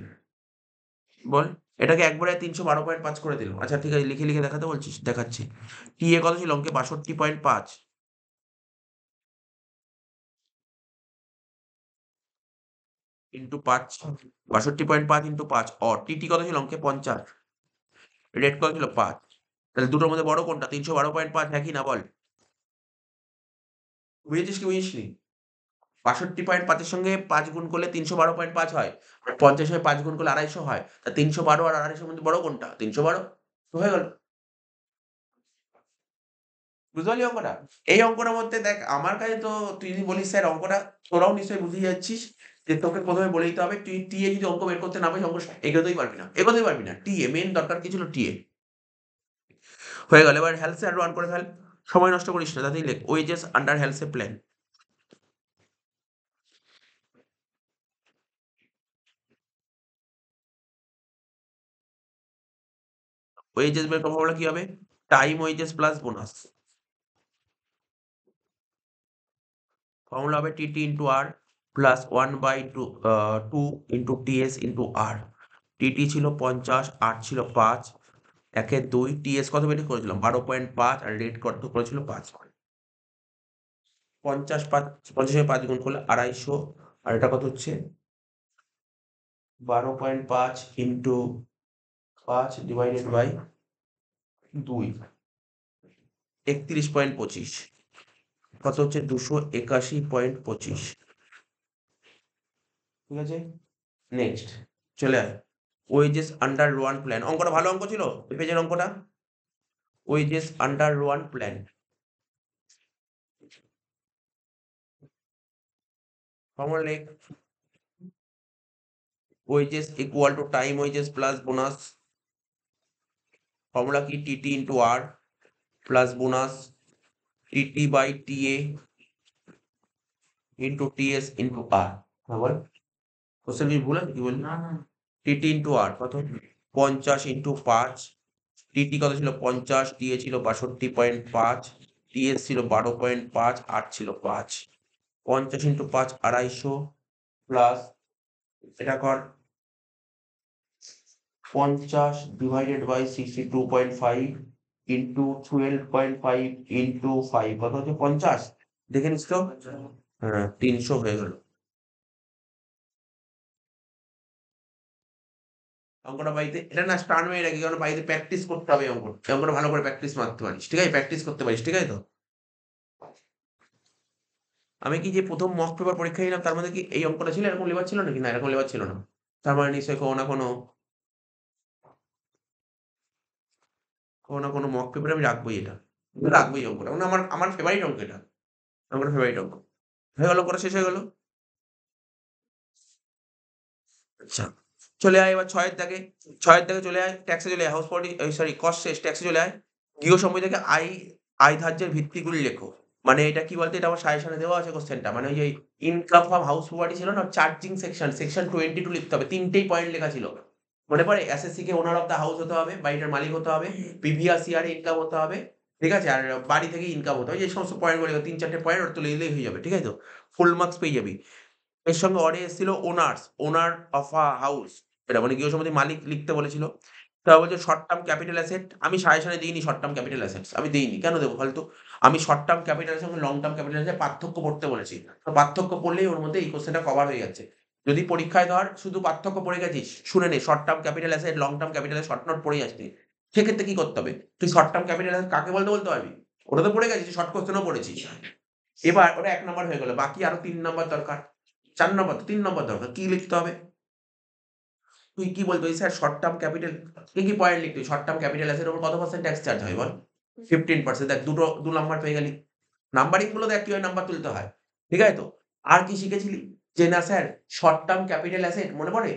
বল? এটাকে একবারে ৩১২.৫ করে দিলাম। আচ্ছা ঠিক আছে লিখে দেখাতে বলছিস? দেখাচ্ছি। টিএ কত ছিল অঙ্কে? ৬২.৫ ইন্টু ৫ ৬২.৫ ইন্টু ৫ অর টিটি কত ছিল অঙ্কে? ৫০ রেট কত ছিল? ৫ তাহলে দুটোর মধ্যে বড় কোনটা? ৩১২.৫ হ্যাঁ কি না বল? বুঝেছিস কি বুঝিসনি? ৬২.৫ এর সঙ্গে ৫ গুণ করলে ৩১২.৫ হয়। আর ৫০ এর ৫ গুণ করলে ২৫০ হয়। তা ৩১২ আর ২৫০ এর মধ্যে বড় কোনটা? ৩১২ তো হয়ে গেল। বুঝতে পারলি অঙ্কটা? এই অঙ্কটার মধ্যে দেখ আমার কাছে তো তুই যদি বলিস স্যার অঙ্কটা তোরাও নিশ্চয়ই বুঝে যাচ্ছিস যে তোকে ১ম এ বলে দিতে হবে তুই টিএ যদি অঙ্ক বের করতে না পারিস অঙ্ক এগোতেই পারবি না। এগোতেই পারবি না। টিএ মেইন দরকার কি ছিল? টিএ। হয়ে গেল। এবার হেলসে আর রান করে ফেল। সময় নষ্ট করিস না। তাতেই লেখ wages under Halsey plan. Wages বের করার ফর্মুলা কি হবে? Time wages plus bonus. Formula হবে TT into R plus 1/2 into TS into R. TT ছিল ৫০, আর ছিল ৫, ১ এর ২, টিএস কত বের করেছিলাম? ১২.৫ আর রেট কত করেছিল? ৫। ৫০ এর ৫ গুণ করলে ২৫০ আর এটা কত হচ্ছে? ১২.৫ ইন্টু ৫ ডিভাইডেড বাই ২ ৩১.২৫ কত হচ্ছে? ২৮১.২৫ ঠিক আছে? নেক্সট চলে আয়। Wages under one plan. অঙ্কটা ভালো অঙ্ক ছিল? এই পেজের অঙ্কটা? Wages under one plan. Formula লেখ, wages equal to time wages plus bonus. Formula কি? TT into R plus bonus TT by TA into TS into R. বল কোশ্চেন কি ভুল আছে কি বলি? টিটি ইন্টু আর কত? 50 ইন্টু 5। টিটি কত ছিল? 50। টিএ ছিল 62.5। টিএস ছিল 12.5। আর ছিল 5। 50 ইন্টু 5 250 প্লাস এটা কর 50 ডিভাইডেড বাই 62.5 ইন্টু 12.5 ইন্টু 5 কত হচ্ছে? 50। দেখে নিস তো। হ্যাঁ 300 হয়ে গেল। অঙ্কটা বাড়িতে এটা না স্টান মেরে রাখি, কারণ বাড়িতে প্র্যাকটিস করতে হবে। অঙ্কটা ভালো করে প্র্যাকটিস মারতে পারিস, ঠিক আছে? প্র্যাকটিস করতে পারিস, ঠিক আছে তো? আমি কি যে প্রথম মক পেপার পরীক্ষা দিলাম তার মধ্যে কি এই অঙ্কটা ছিল? এরকম লেবার ছিল নাকি? না এরকম লেবার ছিল না। তার মানে নিশ্চয়ই কোনো মক পেপারে আমি রাখবোই এটা। রাখবোই অঙ্কটা। মানে আমার ফেভারিট অঙ্ক এটা। আমার ফেভারিট অঙ্ক। হয়ে গেল, অঙ্কটা শেষ হয়ে গেল। আচ্ছা চলে আয় এবার 6 এর দাগে। 6 এর দাগে চলে আয়, ট্যাক্সে চলে আয়। হাউস প্রপার্টি সরি কস্ট শেষ, ট্যাক্সে চলে আয়। গৃহ সম্পত্তি থেকে আয় ধার্যের ভিত্তিগুলি লেখো। মানে এটা কি বলতো? এটা আমার সাজেশনে দেওয়া আছে কোশ্চেনটা। মানে ওই যে ইনকাম ফ্রম হাউস প্রপার্টি ছিল না, চার্জিং সেকশন 22 লিখতে হবে। 3টেই পয়েন্ট লেখা ছিল। মনে পড়ে? SSC K owner of the house হতে হবে, বাড়িটার মালিক হতে হবে, পিভিআরসিআর ইনকাম হতে হবে, ঠিক আছে? আর বাড়ি থেকে ইনকাম হতে হবে। এই সমস্ত পয়েন্টগুলো 3-4টে পয়েন্ট ওর তুলে দিলেই হয়ে যাবে, ঠিক আছে তো? ফুল মার্কস পেয়ে যাবি। এর সঙ্গে অরে এসেছিল ওনার অফ আ হাউস। এটা মানে গৃহ সম্পত্তির মালিক লিখতে বলেছিল। তারপর বলছে শর্ট টার্ম ক্যাপিটাল অ্যাসেট। আমি সাজেশনে দিইনি শর্ট টার্ম ক্যাপিটাল অ্যাসেটস। আমি দেইনি। কেন দেবো ফালতু? আমি শর্ট টার্ম ক্যাপিটাল এর সঙ্গে লং টার্ম ক্যাপিটাল এর পার্থক্য পড়তে বলেছি। তো পার্থক্য পড়লেই ওর মধ্যে এই কোশ্চেনটা কভার হয়ে যাচ্ছে। যদি পরীক্ষায় ধর শুধু পার্থক্য পড়ে গেছিস, শুনে নে short term capital asset, long term capital এর শর্ট নোট পড়ে যাসনি। সেক্ষেত্রে কি করতে হবে? তুই শর্ট টার্ম ক্যাপিটাল অ্যাসেট কাকে বলতে পারবি? ওটা তো পড়ে গেছিস, শর্ট কোশ্চেনও পড়েছিস। এবার ওটা ১ নাম্বার হয়ে গেল। বাকি আরো ৩ নাম্বার দরকার। ৪ নাম্বার তো ৩ নাম্বার দরকার। কি লিখতে হবে? তুই কি বলবি? স্যার শর্ট টার্ম ক্যাপিটাল কি পয়েন্ট লিখবি? শর্ট টার্ম ক্যাপিটাল অ্যাসেটের উপর কত পার্সেন্ট ট্যাক্স চার্জ হয় বল? 15%। দেখ ২ নাম্বার পেয়ে গেলি। নাম্বারিং গুলো দেখ কিভাবে নাম্বার তুলতে হয়। ঠিক আছে তো? আর কি শিখেছিলি? যে না sir short term capital asset মনে পড়ে?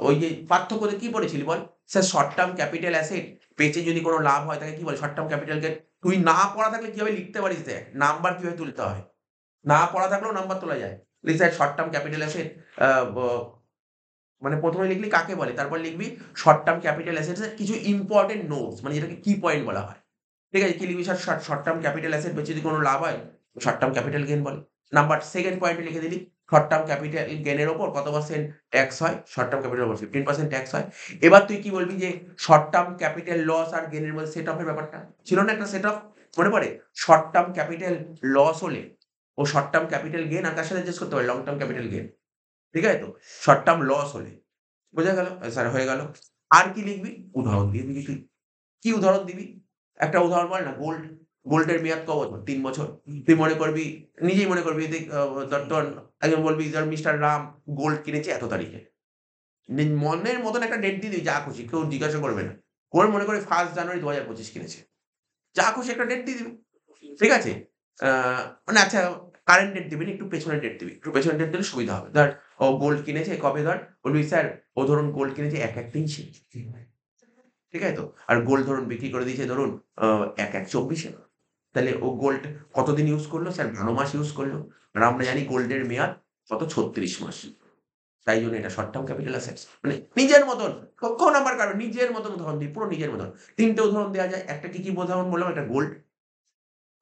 ওই যে পার্থক্যতে কি পড়েছিলি বল? Sir short term capital asset বেচে যদি কোনো লাভ হয় তাকে কি বলে? Short term capital gain. তুই না পড়া থাকলে কিভাবে লিখতে পারিস দেখ। নাম্বার কিভাবে তুলতে হয়। না পড়া থাকলেও নাম্বার তোলা যায়। Sir short term capital asset আ ব মানে ১ম এ লিখলি কাকে বলে? তারপর লিখবি শর্ট টার্ম ক্যাপিটাল অ্যাসেটস এর কিছু ইম্পোর্টেন্ট নোটস, মানে যেটাকে কি পয়েন্ট বলা হয়। ঠিক আছে? কি লিখবি? Sir short term capital asset বেচে যদি কোনো লাভ হয়, শর্ট টার্ম ক্যাপিটাল গেইন বলে। নাম্বার 2nd পয়েন্টে লিখে দিলি শর্ট টার্ম ক্যাপিটাল গেইন এর উপর কত পার্সেন্ট ট্যাক্স হয়? শর্ট টার্ম ক্যাপিটাল এর উপর 15% ট্যাক্স হয়। এবার তুই কি বলবি যে শর্ট টার্ম ক্যাপিটাল লস আর গেইন এর মধ্যে সেট অফ এর ব্যাপারটা ছিল না একটা সেট অফ? মনে পড়ে? শর্ট টার্ম ক্যাপিটাল লস হলে ও শর্ট টার্ম ক্যাপিটাল গেইন আর কার সাথে অ্যাডজাস্ট করতে পারে? Long term capital gain. ঠিক আছে তো? শর্ট টার্ম লস হলে। বোঝা গেল? স্যার হয়ে গেল। আর কি লিখবি? উদাহরণ দিয়ে দিবি তুই। কি উদাহরণ দিবি? একটা উদাহরণ বল না। গোল্ডের মেয়াদ ক বছর? ৩ বছর। তুই মনে করবি, নিজেই মনে করবি যে তোর একজন বলবি ধর মিস্টার রাম গোল্ড কিনেছে এত তারিখে। মনের মতন একটা ডেট দিয়ে দিবি যা খুশি। কেউ জিজ্ঞাসা করবে না। করে মনে করি 1st জানুয়ারি ২০২৫ কিনেছে। যা খুশি একটা ডেট দিয়ে দিবি। ঠিক আছে? আ মানে আচ্ছা কারেন্ট ডেট দিবি না, একটু পেছনের ডেট দিবি। একটু পেছনের ডেট দিলে সুবিধা হবে। ধর ও গোল্ড কিনেছে কবে ধর বলবি স্যার ও ধরুন গোল্ড কিনেছে ১/১/২৩ এ। ঠিক আছে তো? আর গোল্ড ধরুন বিক্রি করে দিয়েছে ধরুন ১/১/২৪ এ। তাহলে ও গোল্ড কতদিন ইউজ করলো? স্যার ১২ মাস ইউজ করলো। আর আমরা জানি গোল্ডের মেয়াদ কত? ৩৬ মাস। তাই জন্য এটা শর্ট টার্ম ক্যাপিটাল অ্যাসেটস। মানে নিজের মতন নাম্বার কাটবে, নিজের মতন উদাহরণ দিই, পুরো নিজের মতন। ৩ টে উদাহরণ দেয়া যায়। একটা কি উদাহরণ বললাম? একটা গোল্ড।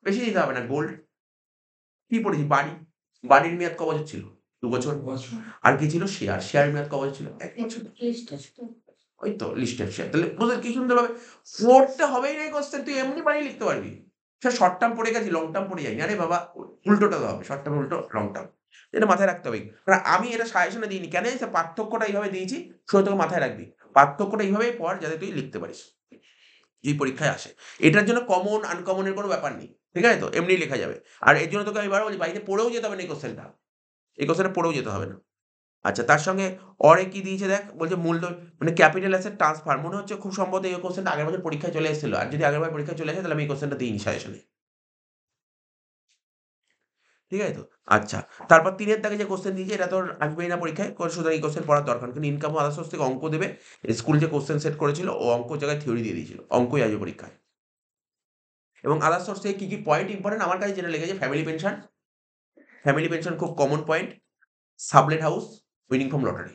বেশি দিতে হবে না। গোল্ড। কি পড়েছি? বাড়ি। বাড়ির মেয়াদ ক বছর ছিল? ২ বছর। আর কি ছিল? শেয়ার। শেয়ারের মেয়াদ ক বছর ছিল? ১ বছর। ওই তো লিস্টেড শেয়ার। তাহলে বুঝলি কি সুন্দরভাবে পড়তে হবেই না এই কোয়েশ্চেন, তুই এমনি বানিয়ে লিখতে পারবি। স্যার শর্ট টার্ম পড়ে গেছি, লং টার্ম পড়ে যাইনি। আরে বাবা উল্টোটা তো হবে। শর্ট টার্ম উল্টো, লং টার্ম। এটা মাথায় রাখতে হবে। কারণ আমি এটা সাজেশনে দিইনি। কেন জানিস? পার্থক্যটা এইভাবে দিয়েছি, শুধু তোকে মাথায় রাখবি। পার্থক্যটা এইভাবেই পড় যাতে তুই লিখতে পারিস। যদি পরীক্ষায় আসে। এটার জন্য কমন আনকমন এর কোনো ব্যাপার নেই। ঠিক আছে তো? এমনি লেখা যাবে। আর এর জন্য তোকে আমি বারবার বলছি বাড়িতে পড়েও যেতে হবে না এই কোয়েশ্চেনটা। এই কোয়েশ্চেনটা পড়েও যেতে হবে না। আচ্ছা, তার সঙ্গে অরে কি দিয়েছে দেখ, বলছে মূলধন মানে ক্যাপিটাল অ্যাসেট ট্রান্সফার। মনে হচ্ছে খুব সম্ভবত এই কোশ্চেনটা আগের বছর পরীক্ষায় চলে এসেছিল। আর যদি আগের বার পরীক্ষায় চলে আসে তাহলে আমি এই কোশ্চেনটা দিইনি সাজেশনে। ঠিক আছে তো? আচ্ছা। তারপর ৩ এর দাগে যে কোশ্চেন দিয়েছে এটা তোর আসবেই না পরীক্ষায়। সুতরাং এই কোশ্চেন পড়ার দরকার নেই। কিন্তু ইনকাম ও আদার সোর্স থেকে অঙ্ক দেবে। স্কুল যে কোশ্চেন সেট করেছিল ও অঙ্কর জায়গায় থিওরি দিয়ে দিয়েছিল। অঙ্কই আসবে পরীক্ষায়। এবং আদার সোর্স থেকে কি পয়েন্ট ইম্পোর্টেন্ট আমার কাছে যেটা লেগেছে ফ্যামিলি পেনশন। ফ্যামিলি পেনশন খুব common point. Sublet house, winning from lottery.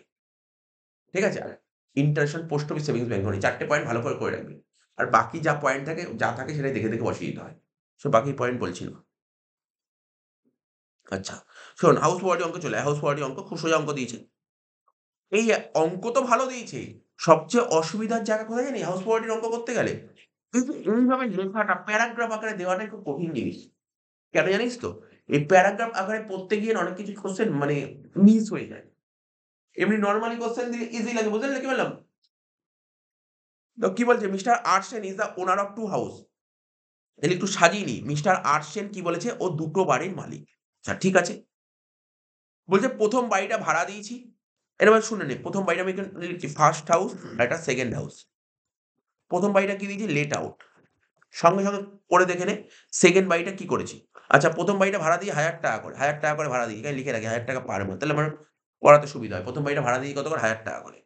ঠিক আছে? আর interest post office savings bank মানে ৪ টে পয়েন্ট ভালো করে রাখবি। আর বাকি যা পয়েন্ট থাকে যা থাকে সেটাই দেখে, দেখে বসিয়ে দিতে হয়। সো বাকি পয়েন্ট বলছি না। আচ্ছা। শোন হাউস প্রপার্টি অঙ্ক চলে আয়। হাউস প্রপার্টি অঙ্ক খুব সোজা অঙ্ক দিয়েছে। এই অঙ্ক তো ভালো দিয়েছে। সবচেয়ে অসুবিধার জায়গা কোথায় জানিস? হাউস প্রপার্টির অঙ্ক করতে গেলে এই যে এইভাবে লেখাটা প্যারাগ্রাফ আকারে দেওয়াটাই খুব কঠিন জিনিস। কেন জানিস তো? এই প্যারাগ্রাফ আকারে পড়তে গিয়ে না অনেক কিছু কোশ্চেন মানে মিস হয়ে যায়। এমনি নরমালি কোশ্চেন দিলে ইজি লাগে। বুঝলেন না কি বললাম? তো কি বলছে? Mister R Sen is the owner of 2 house. তাহলে একটু সাজিয়ে নিই। মিস্টার আর সেন কি বলেছে? ও ২ টো বাড়ির মালিক। আচ্ছা ঠিক আছে। বলছে ১ম বাড়িটা ভাড়া দিয়েছি। এবার শুনে নে। ১ম বাড়িটা আমি এখানে লিখছি ফার্স্ট হাউস আর এটা সেকেন্ড হাউস। ১ম বাড়িটা কি দিয়েছি? Late out. সঙ্গে, সঙ্গে পড়ে দেখে নে সেকেন্ড বাড়িটা কি করেছি। আচ্ছা ১ম বাড়িটা ভাড়া দিই ৳১,০০০ করে। ৳১,০০০ করে ভাড়া দিই। এখানে লিখে রাখি ৳১,০০০ পার মান্থ। তাহলে আমার পড়াতে সুবিধা হয়। ১ম বাড়িটা ভাড়া দিই কত করে? ৳১,০০০ করে।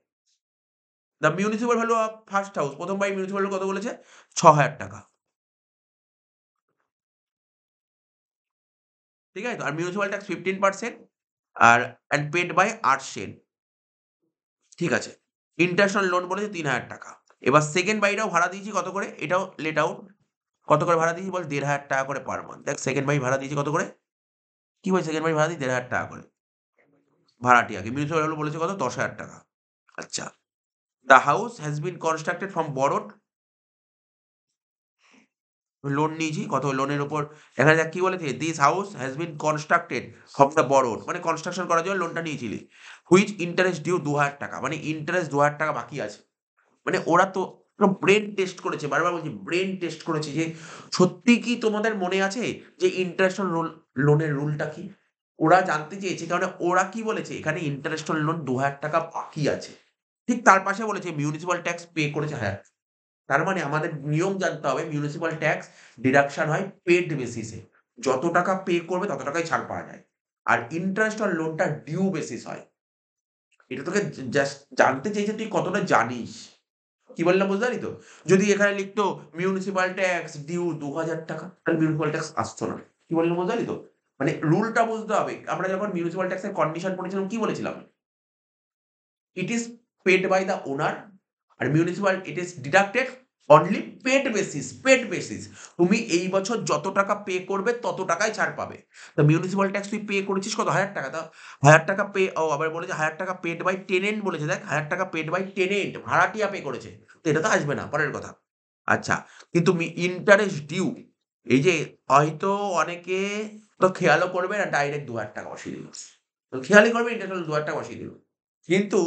The municipal value of first house. ১ম বাড়ির মিউনিসিপাল ভ্যালু কত বলেছে? ৳৬,০০০। ঠিক আছে তো? আর মিউনিসিপাল ট্যাক্স 15% আর অ্যান্ড পেড বাই আর্টসেন। ঠিক আছে। ইন্টারন্যাশনাল লোন বলেছে ৳৩,০০০। এবার সেকেন্ড বাড়িটাও ভাড়া দিয়েছি কত করে? এটাও লেট আউট। কত করে ভাড়া দিয়েছি বল? ৳১,৫০০ করে পার মান্থ। দেখ সেকেন্ড বাড়ি ভাড়া দিয়েছি কত করে? কি বলছে সেকেন্ড বাড়ি ভাড়া দিই ৳১,৫০০ করে। ভাড়াটিয়াকে। মিউনিসিপাল ভ্যালু বলেছে কত? ৳১০,০০০। আচ্ছা। The house has been constructed from borrowed loan নিয়েছি কত লোনের উপর এখানে দেখ কি বলেছে? This house has been constructed from the borrowed মানে কনস্ট্রাকশন করার জন্য লোনটা নিয়েছিলি। হুইচ ইন্টারেস্ট ডিউ ৳২,০০০ মানে ইন্টারেস্ট ৳২,০০০ বাকি আছে। মানে ওরা তো ব্রেইন টেস্ট করেছে। বারবার বলছি ব্রেইন টেস্ট করেছে যে সত্যি কি তোমাদের মনে আছে যে ইন্টারেস্ট অন লোনের রুলটা কি? ওরা জানতে চেয়েছে কারণ ওরা কি বলেছে? এখানে ইন্টারেস্ট অন লোন ৳২,০০০ বাকি আছে। ঠিক তার পাশে বলেছে মিউনিসিপাল ট্যাক্স পে করেছে ১,০০০। তার মানে আমাদের নিয়ম জানতে হবে মিউনিসিপাল ট্যাক্স ডিডাকশন হয় পেড বেসিস এ। যত টাকা পে করবে তত টাকাই ছাড় পাওয়া যায়। আর ইন্টারেস্ট অন লোনটা ডিউ বেসিস হয়। এটা তোকে জাস্ট জানতে চেয়েছে তুই কতটা জানিস। কি বললাম বুঝতে পারলি তো? যদি এখানে লিখতো মিউনিসিপাল ট্যাক্স ডিউ ৳২,০০০ তাহলে মিউনিসিপাল ট্যাক্স আসতো না। কি বললাম বুঝতে পারলি তো? মানে রুলটা বুঝতে হবে। আমরা যখন মিউনিসিপাল ট্যাক্স এর কন্ডিশন পড়েছিলাম কি বলেছিলাম? It is paid by the owner আর municipal it is deducted only paid basis. তুমি এই বছর যত টাকা পে করবে তত টাকাই ছাড় পাবে। তো মিউনিসিপাল ট্যাক্স তুই পে করেছিস কত? ৳১,০০০ তা ৳১,০০০ পে ও আবার বলেছে ৳১,০০০ পেড বাই টেনেন্ট বলেছে দেখ ৳১,০০০ পেড বাই টেনেন্ট ভাড়াটিয়া পে করেছে। তো এটা তো আসবে না পরের কথা। আচ্ছা কিন্তু ইন্টারেস্ট ডিউ এই যে হয়তো অনেকে তো খেয়ালও করবে না ডাইরেক্ট ৳২,০০০ বসিয়ে দিল। তো খেয়ালই করবে ইন্টারেস্ট ৳২,০০০ বসিয়ে দিল। কিন্তু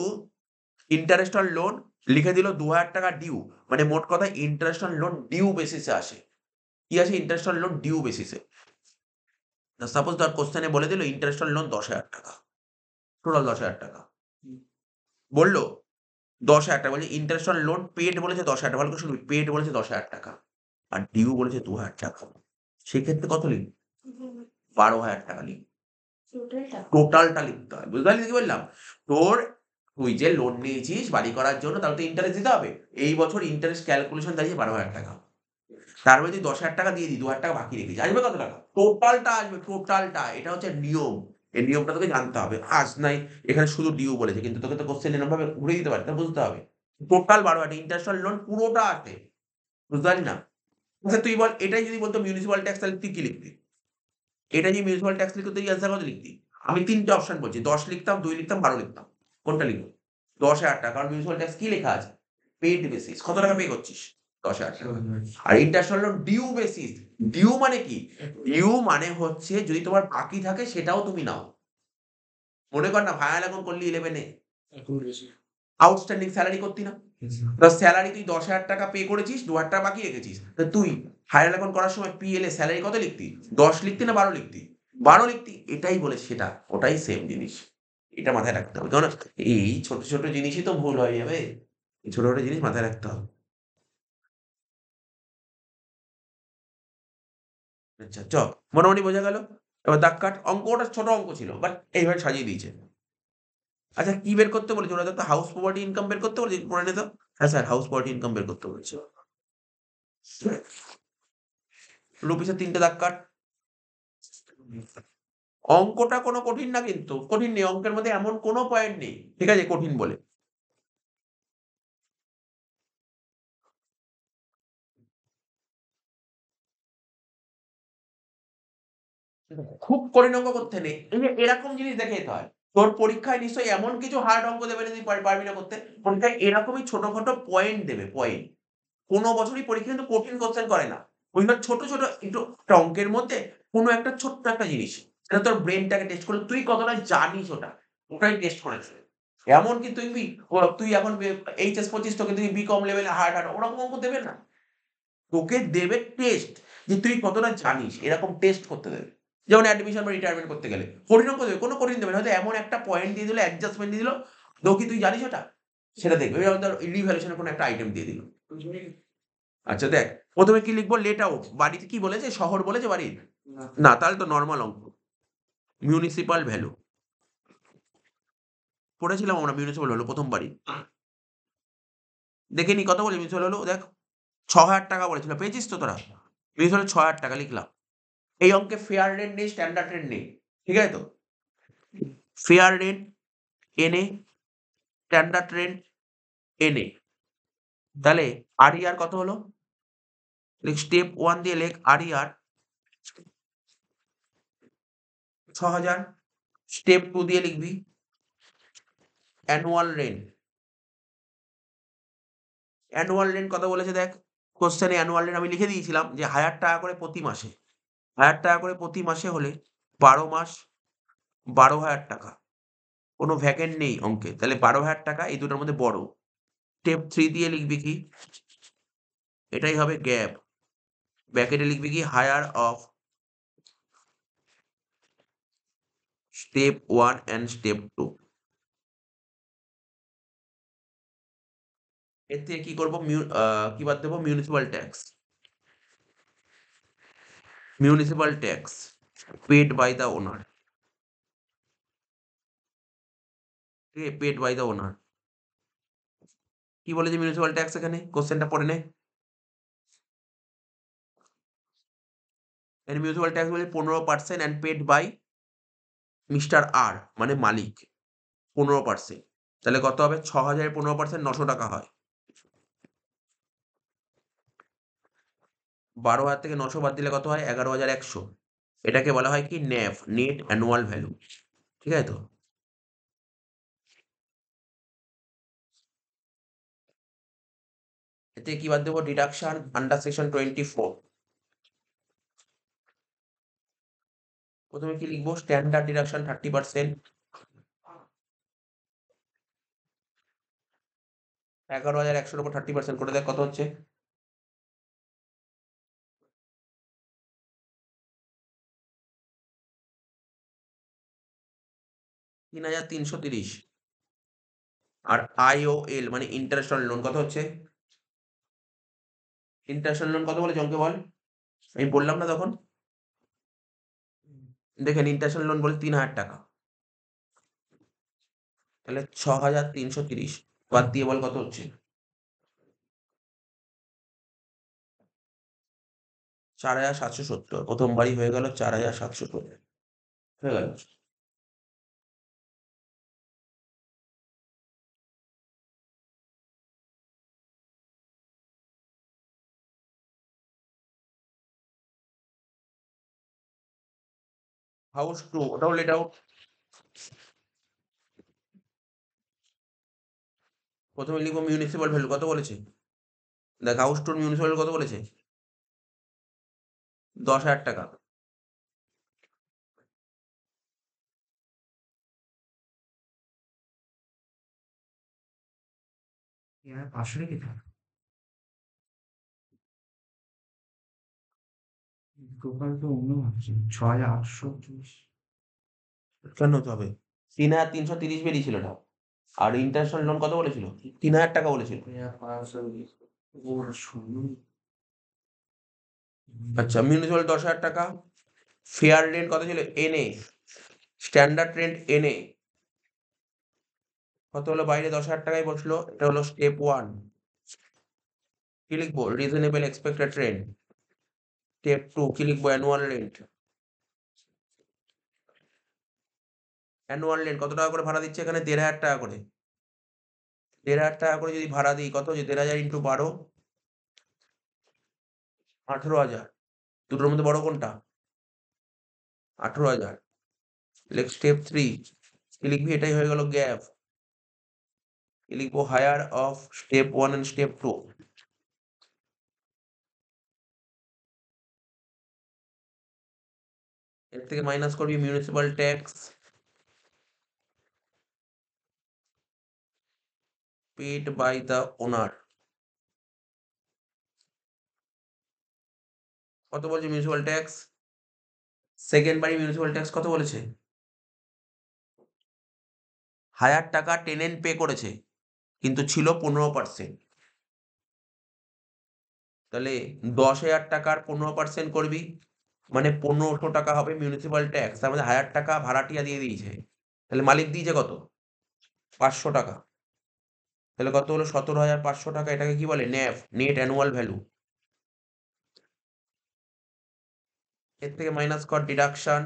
ইন্টারেস্ট অন লোন লিখে দিল ৳২,০০০ ডিউ। মানে মোট কথা interest on loan due basis এ আসে। কি আসে? Interest on loan due basis এ। সাপোজ ধর কোয়েশ্চেন এ বলে দিল ইন্টারেস্ট অন লোন ৳১০,০০০ টোটাল ৳১০,০০০ বলল ৳১০,০০০ বলছে ইন্টারেস্ট অন লোন পেড বলেছে ৳১০,০০০ ভালো করে শুনবি। পেড বলেছে ৳১০,০০০ আর ডিউ বলেছে ৳২,০০০ সেক্ষেত্রে কত লিখবি? ৳১২,০০০ লিখবি। টোটালটা লিখতে হয়। বুঝতে পারলি কি বললাম? তোর তুই যে লোন নিয়েছিস বাড়ি করার জন্য তাহলে তো ইন্টারেস্ট দিতে হবে। এই বছর ইন্টারেস্ট ক্যালকুলেশন দাঁড়িয়েছে ৳১২,০০০ তার মধ্যে যদি ৳১০,০০০ দিয়ে দিই, ৳২,০০০ বাকি রেখেছি। আসবে কত টাকা? টোটালটা আসবে, টোটালটা। এটা হচ্ছে নিয়ম। এই নিয়মটা তোকে জানতে হবে। আজ নাই এখানে শুধু ডিউ বলেছে। কিন্তু তোকে তো কোয়েশ্চেন এরমভাবে ঘুরিয়ে দিতে পারে। তা বুঝতে হবে। টোটাল ১২,০০০ ইন্টারেস্ট অন লোন পুরোটা আসে। বুঝতে পারলি না? আচ্ছা তুই বল এটাই যদি বলতো মিউনিসিপাল ট্যাক্স তাহলে তুই কি লিখতি? এটা যদি মিউনিসিপাল ট্যাক্স লিখতো তুই অ্যান্সার কত লিখতি? আমি ৩ টে অপশন বলছি। ১০ লিখতাম, ২ লিখতাম, ১২ লিখতাম। কোনটা লিখব? ৳১০,০০০ কারণ মিউনিসিপাল ট্যাক্স কি লেখা আছে? Paid basis. কত টাকা পে করছিস? ৳১০,০০০ আর ইন্টারেস্ট হলো ডিউ বেসিস। ডিউ মানে কি? ডিউ মানে হচ্ছে যদি তোমার বাকি থাকে সেটাও তুমি নাও। মনে কর না ভাইয়ার এখন করলি 11 এ আউটস্ট্যান্ডিং সেলারি করতি না? তো সেলারি তুই ৳১০,০০০ পে করেছিস, ৳২,০০০ বাকি রেখেছিস। তো তুই হায়ার অ্যাকাউন্ট করার সময় পিএল এ সেলারি কত লিখতি? ১০ লিখতি না ১২ লিখতি? ১২ লিখতি। এটাই বলেছে সেটা। ওটাই সেম জিনিস। এটা মাথায় রাখতে হবে। কারণ এই ছোট, ছোট জিনিসই তো ভুল হয়ে যাবে। এই ছোট, ছোট জিনিস মাথায় রাখতে হবে। আচ্ছা মোটামুটি বোঝা গেল। এবার দাগ কাট। অঙ্কটা ছোট অঙ্ক ছিল। বাট এইভাবে সাজিয়ে দিয়েছে। আচ্ছা কি বের করতে বলেছে? ওরা তো হাউস প্রপার্টি ইনকাম বের করতে বলেছে। পড়ে নে তো। হ্যাঁ স্যার হাউস প্রপার্টি ইনকাম বের করতে বলেছে। রুপিসের ৩ টে দাগ কাট। অঙ্কটা কোনো কঠিন না কিন্তু। কঠিন নেই। অঙ্কের মধ্যে এমন কোনো পয়েন্ট নেই। ঠিক আছে? কঠিন বলে। খুব কঠিন অঙ্ক করতে নেই। এই যে এরকম জিনিস দেখে যেতে হয়। তোর পরীক্ষায় নিশ্চয়ই এমন কিছু হার্ড অঙ্ক দেবে না তুই পারবি না করতে। পরীক্ষায় এরকমই ছোটখাটো পয়েন্ট দেবে, পয়েন্ট। কোনো বছরই পরীক্ষা কিন্তু কঠিন কোয়েশ্চেন করে না। ওইগুলো ছোট, ছোট একটু একটা অঙ্কের মধ্যে কোনো একটা ছোট্ট একটা জিনিস। সেটা তোর ব্রেইনটাকে টেস্ট করলো। তুই কতটা জানিস ওটা। ওটাই টেস্ট করেছে। এমন কি তুই এখন এইচএস ২৫ তোকে তুই বিকম লেভেলে হার্ড ওরকম অঙ্ক দেবে না। তোকে দেবে টেস্ট যে তুই কতটা জানিস। এরকম টেস্ট করতে দেবে। যেমন অ্যাডমিশন বা রিটায়ারমেন্ট করতে গেলে। কঠিন অঙ্ক দেবে, কোনো কঠিন দেবে না। হয়তো এমন একটা পয়েন্ট দিয়ে দিল, অ্যাডজাস্টমেন্ট দিয়ে দিল। কি তুই জানিস ওটা? সেটা দেখবে। যেমন ধর রিভ্যালুয়েশন এর কোনো একটা আইটেম দিয়ে দিল। আচ্ছা দেখ, ১ম এ কি লিখব? Late out. বাড়িতে কি বলেছে? শহর বলেছে বাড়ির? না তাহলে তো নরমাল অঙ্ক। Municipal value. পড়েছিলাম আমরা মিউনিসিপাল ভ্যালু ১ম বারই। দেখে নি কত বলে মিউনিসিপাল ভ্যালু? দেখ ৳৬,০০০ বলেছিল। পেয়েছিস তো তোরা? মিউনিসিপাল ৳৬,০০০ লিখলাম। এই অঙ্কে ফেয়ার রেন্ট নেই, স্ট্যান্ডার্ড রেন্ট নেই। ঠিক আছে তো? Fair rent NA, standard rent NA। তাহলে RER কত হলো? স্টেপ 1 দিয়ে লেখ RER ৬,০০০। স্টেপ 2 দিয়ে লিখবি অ্যানুয়াল রেন্ট। অ্যানুয়াল রেন্ট কত বলেছে দেখ। কোয়েশ্চেনে অ্যানুয়াল রেন্ট আমি লিখে দিয়েছিলাম যে ৳১,০০০ করে প্রতি মাসে। ৳১,০০০ করে প্রতি মাসে হলে ১২ মাস ৳১২,০০০। কোনো ভ্যাকেন্ট নেই অঙ্কে। তাহলে ৳১২,০০০ এই দুটোর মধ্যে বড়। স্টেপ 3 দিয়ে লিখবি কি? এটাই হবে গ্যাপ। ব্র্যাকেটে লিখবি কি? Higher of step 1 and step 2। এর থেকে কি করব? কি বাদ দেব? Municipal tax. Municipal tax paid by the owner. ঠিক আছে? Paid by the owner. কি বলেছে মিউনিসিপাল ট্যাক্স এখানে? কোয়েশ্চেনটা পড়ে নে। এখানে মিউনিসিপাল ট্যাক্স বলেছে 15% অ্যান্ড পেড বাই মিস্টার আর মানে মালিক। 15%। তাহলে কত হবে? ৬,০০০ এর 15% ৳৯০০ হয়। ১২,০০০ থেকে ৯০০ বাদ দিলে কত হয়? ১১,১০০। এটাকে বলা হয় কি? NAV, net annual value. ঠিক আছে তো? এতে কি বাদ দেব? Deduction under section 24। ১ম এ কি লিখব? Standard deduction 30%। ১১,১০০ র উপর 30% করে দেখ কত হচ্ছে? ৩,৩৩০। আর IOL মানে ইন্টারেস্ট অন লোন কত হচ্ছে? ইন্টারেস্ট অন লোন কত বলেছে অঙ্কে বল? আমি বললাম না তখন? দেখে নে ইন্টারেস্ট অন লোন বলেছে ৳৩,০০০। তাহলে ৬,৩৩০ বাদ দিয়ে বল কত হচ্ছে? ৪,৭৭০। ১ম বারই হয়ে গেল ৪,৭৭০। হয়ে গেল। হাউস 2 ওটাও লেট আউট। ১ম এ লিখব মিউনিসিপাল ভ্যালু কত বলেছে? দেখ হাউস 2 র মিউনিসিপাল ভ্যালু কত বলেছে? ৳১০,০০০। এখানে ৫০০ লিখেছে। টোটাল তো অন্য ভাবছি ৬,৮৩০। কেন হতে হবে? 3,330 বেরিয়েছিল না। আর ইন্টারন্যাশনাল লোন কত বলেছিল? 3,000 টাকা বলেছিল। আচ্ছা, মিউনিসিপাল 10,000 টাকা। ফেয়ার রেন্ট কত ছিল? NA। স্ট্যান্ডার্ড রেন্ট NA কত হলো? বাইরে 10,000 টাকায় বসলো। এটা হলো স্টেপ 1। কি লিখবো? Reasonable expected rent. স্টেপ 2 কি লিখবো? Annual rent. অ্যানুয়াল রেন্ট কত টাকা করে ভাড়া দিচ্ছে এখানে? 1,500 টাকা করে। 1,500 টাকা করে যদি ভাড়া দিই, কত হচ্ছে? 1,500 ইন্টু 12, 18,000। দুটোর মধ্যে বড় কোনটা? 18,000। স্টেপ 3 কি লিখবি? এটাই হয়ে গেল গ্যাপ। কি লিখবো? Higher of step 1 and step 2। এর থেকে মাইনাস করবি municipal tax paid by the owner. কত বলছে মিউনিসিপাল ট্যাক্স? সেকেন্ড বাড়ি মিউনিসিপাল ট্যাক্স কত বলেছে? 1,000 টাকা টেনেন্ট পে করেছে, কিন্তু ছিল 15%। তাহলে 10,000 টাকার 15% করবি, মানে 1,500 টাকা হবে মিউনিসিপাল ট্যাক্স। তার মধ্যে 1,000 টাকা ভাড়াটিয়া দিয়ে দিয়েছে। তাহলে মালিক দিয়েছে কত? 500 টাকা। তাহলে কত হলো? 17,500 টাকা। এটাকে কি বলে? NAV, net annual value. এর থেকে মাইনাস কর ডিডাকশন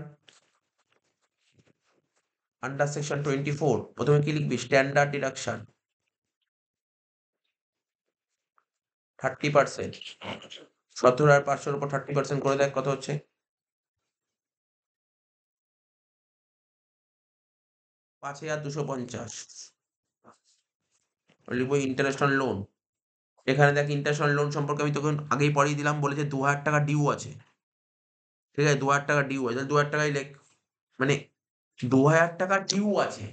আন্ডার সেকশন 24। প্রথমে কি লিখবি? Standard deduction 30%। 17,500 উপর 30% করে দেখ কত হচ্ছে? 5,250। লিখবো ইন্টারেস্ট অন লোন। এখানে দেখ ইন্টারেস্ট অন লোন সম্পর্কে আমি তোকে আগেই পড়িয়ে দিলাম, বলেছে 2,000 টাকা ডিউ আছে। ঠিক আছে, 2,000 টাকা ডিউ আছে। তাহলে 2,000 টাকাই লেখ। মানে 2,000 টাকা ডিউ আছে।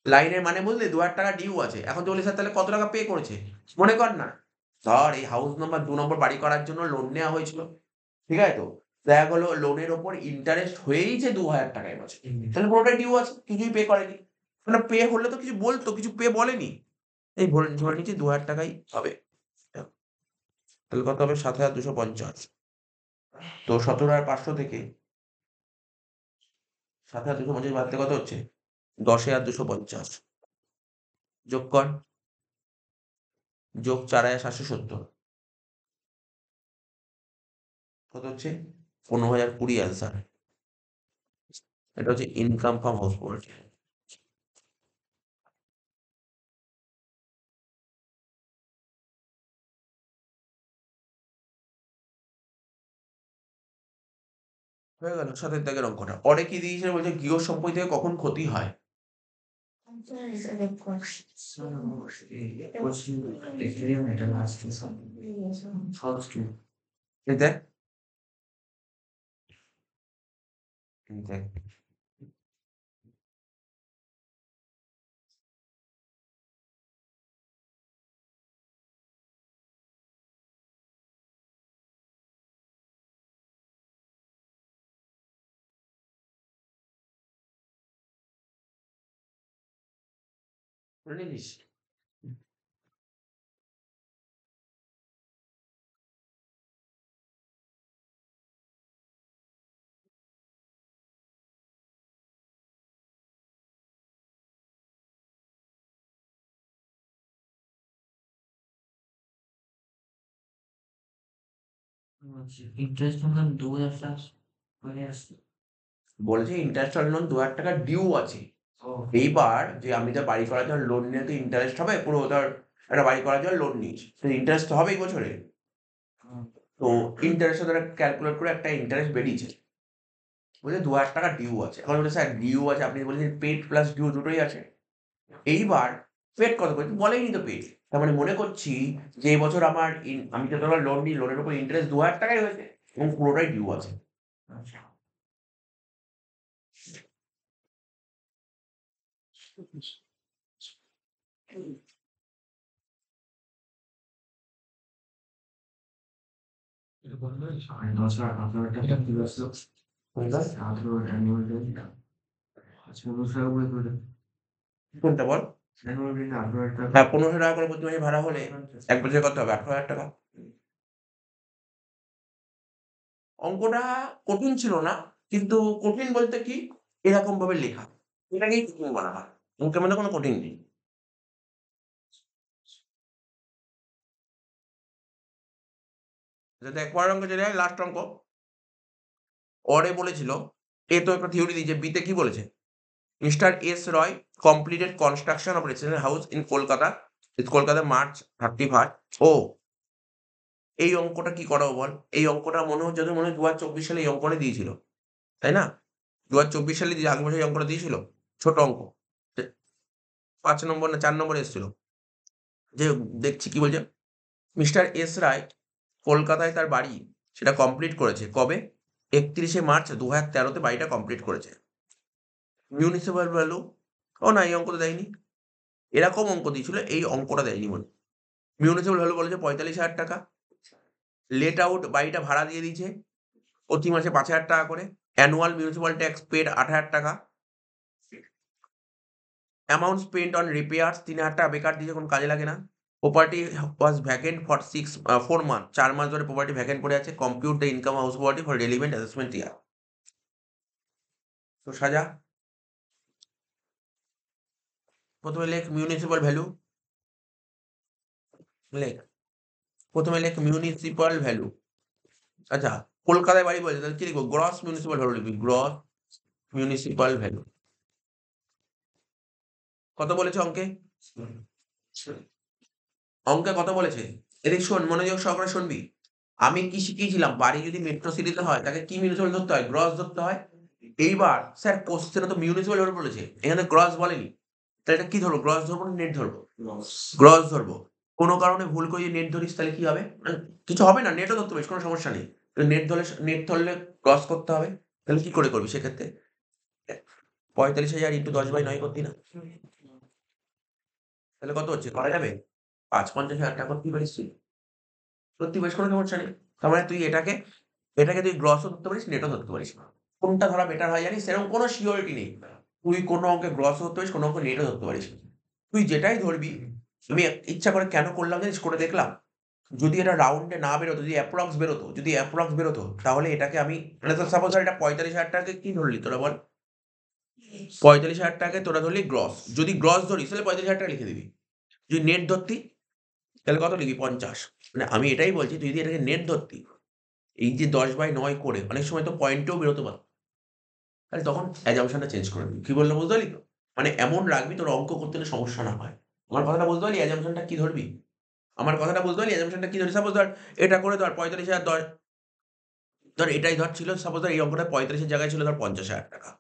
লাইনের মানে বুঝলি? 2,000 টাকা ডিউ আছে। এখন তুই বলিস, স্যার তাহলে কত টাকা পে করেছে? মনে কর না, ধর এই হাউস নাম্বার 2 নম্বর বাড়ি করার জন্য লোন নেওয়া হয়েছিল। ঠিক আছে তো? দেখা গেলো লোনের ওপর ইন্টারেস্ট হয়েইছে 2,000 টাকা এবছর। তাহলে পুরোটাই ডিউ আছে, কিছুই পে করেনি। মানে পে হলে তো কিছু বলতো, কিছু পে বলেনি। এই ধরে নিচ্ছি 2,000 টাকাই হবে। তাহলে কত হবে? 7,250। তো 17,500 থেকে 7,250 বাদ দিলে কত হচ্ছে? 10,250। যোগ কর। যোগ 4,770। কত হচ্ছে? 15,020 অ্যান্সার। এটা হচ্ছে ইনকাম ফ্রম হাউস প্রপার্টি। হয়ে গেল 7 দাগের অঙ্কটা। পরে কি দিয়েছে বলছে? গৃহ সম্পত্তি থেকে কখন ক্ষতি হয়? এই দেখ, দেখ শুনে নিস। ইন্টারেস্ট মতন 2,000 টাকা করে আসছে। বলছে ইন্টারেস্ট অন লোন 2,000 টাকা ডিউ আছে। ও এইবার যে আমি তো বাড়ি করার জন্য লোন নিলে তো ইন্টারেস্ট হবে। পুরো ধর একটা বাড়ি করার জন্য লোন নিয়েছি, তো ইন্টারেস্ট তো হবেই বছরে। হুম। তো ইন্টারেস্ট ধর ক্যালকুলেট করে একটা ইন্টারেস্ট বেরিয়েছে। বলছে 2,000 টাকা ডিউ আছে। এখন বলছে স্যার ডিউ আছে, আপনি বলেছেন পেড প্লাস ডিউ দুটোই আছে। এইবার পেড কত করে? বলেইনি তো পেড। তার মানে মনে করছি যে এই বছর আমার আমি যত টাকা লোন নিই, লোনের উপর ইন্টারেস্ট 2,000 টাকাই হয়েছে এবং পুরোটাই ডিউ আছে। আচ্ছা। এটা বললো 10,000 18,000 টাকা দিল। 18 অ্যানুয়াল রেন্ট। আচ্ছা ১৫০০ টাকা করে করে দেন। কোনটা বল? ১১ দিনে ১৮,০০০ টাকা। হ্যাঁ, ১৫০০ টাকা করে প্রতি মাসে ভাড়া হলে ১ বছরে কত হবে? ১৮,০০০ টাকা। অঙ্কটা কঠিন ছিল না। কিন্তু কঠিন বলতে কি? এরকমভাবে লেখা। এটাকেই কঠিন বলা হয়। অঙ্কের মধ্যে কোনো কঠিন নেই। আচ্ছা দেখ পরের অঙ্কে চলে যাই, লাস্ট অঙ্ক। অরে বলেছিল, এ তো একটা থিওরি দিয়েছে, বি তে কি বলেছে? Mister S Roy completed construction of residential house in Kolkata. It's Kolkata March 31st. ও এই অঙ্কটা কি করাবো বল? এই অঙ্কটা মনে হচ্ছে মনে হয় ২০২৪ সালে এই অঙ্কটা দিয়েছিল। তাই না? ২০২৪ সালে আগের বছর এই অঙ্কটা দিয়েছিল। ছোট অঙ্ক। তে ৫ নম্বর না ৪ নম্বরে এসেছিল। যে দেখছি কি বলছে? মিস্টার এস রায় কলকাতায় তার বাড়ি সেটা কমপ্লিট করেছে। কবে? ৩১শে মার্চ ২০১৩ তে বাড়িটা কমপ্লিট করেছে। মিউনিসিপাল ভ্যালু ও না এই অঙ্ক তো দেয়নি। এরকম অঙ্ক দিয়েছিল, এই অঙ্কটা দেয়নি মনে হয়। মিউনিসিপাল ভ্যালু বলেছে ৪৫,০০০ টাকা। লেট আউট বাড়িটা ভাড়া দিয়ে দিয়েছে প্রতি মাসে ৫,০০০ টাকা করে। অ্যানুয়াল মিউনিসিপাল ট্যাক্স পেড ৮,০০০ টাকা। অ্যামাউন্ট স্পেন্ট অন রিপেয়ার্স ৩,০০০ টাকা বেকার দিয়েছে, কোনো কাজে লাগে না। Property was vacant for 4 month. ৪ মাস ধরে প্রপার্টি ভ্যাকেন্ট পড়ে আছে। Compute the income house property for relevant assessment ইয়ার। তো সাজা। প্রথমে লেখ মিউনিসিপাল ভ্যালু। লেখ। প্রথমে লেখ মিউনিসিপাল ভ্যালু। আচ্ছা, কলকাতায় বাড়ি বলেছে তাহলে কি লিখবো? গ্রস মিউনিসিপাল ভ্যালু লিখবি। Gross municipal value. কত বলেছে অঙ্কে? অঙ্কে কত বলেছে? এদিক শোন, মনোযোগ সহকারে শুনবি। আমি কি শিখিয়েছিলাম? বাড়ি যদি মেট্রো সিটিতে হয় তাকে কি মিউনিসিপাল ধরতে হয়? গ্রস ধরতে হয়। এইবার স্যার কোশ্চেনে তো মিউনিসিপাল ভ্যালু বলেছে। এখানে গ্রস বলেনি। তাহলে এটা কি ধরবো? গ্রস ধরবো না নেট ধরবো? গ্রস ধরবো। কোনো কারণে ভুল করে যদি নেট ধরিস তাহলে কি হবে? কিছু হবে না, নেটও ধরতে পারিস, কোনো সমস্যা নেই। নেট ধরলে ক্রস করতে হবে। তাহলে কি করে করবি সেক্ষেত্রে? ৪৫,০০০ ইন্টু ১০/৯ করতি না? তাহলে কত হচ্ছে? করা যাবে? ৫,৫০,০০০ টাকা করতেই পারিস তুই। করতে পারিস, কোনো সমস্যা নেই। তার মানে তুই এটাকে তুই গ্রসও ধরতে পারিস, নেটও ধরতে পারিস। কোনটা ধরা বেটার হয় জানিস? সেরকম কোনো সিউরিটি নেই। তুই কোনো অঙ্কে গ্রসও ধরতে পারিস, কোনো অঙ্কে নেটও ধরতে পারিস। তুই যেটাই ধরবি, আমি ইচ্ছা করে কেন করলাম জানিস? করে দেখলাম। যদি এটা রাউন্ডে না বেরোতো, যদি অ্যাপ্রক্স বেরোতো তাহলে এটাকে আমি মানে তোর সাপোজ ধর এটা ৪৫,০০০ টাকাকে কি ধরলি তোরা বল? ৪৫,০০০ টাকাকে তোরা ধরলি গ্রস। যদি গ্রস ধরিস তাহলে ৪৫,০০০ টাকা লিখে দিবি। যদি নেট ধরতি তাহলে কত লিখবি? ৫০। মানে আমি এটাই বলছি তুই যদি এটাকে নেট ধরতি, এই যে ১০/৯ করে অনেক সময় তো পয়েন্টেও বেরোতে পারত। তাহলে তখন অ্যাজাম্পশনটা চেঞ্জ করে দিবি। কি বললাম বুঝতে পারলি তো? মানে এমন রাখবি তোর অঙ্ক করতে গেলে সমস্যা না হয়। আমার কথাটা বুঝতে পারলি? অ্যাজাম্পশনটা কি ধরবি? আমার কথাটা বুঝতে পারলি? অ্যাজাম্পশনটা কি ধরবি? সাপোজ ধর এটা করে ধর ৪৫,০০০ ধর এটাই ধর ছিল, সাপোজ ধর এই অঙ্কটা ৩৫ এর জায়গায় ছিল ধর ৫০,০০০ টাকা।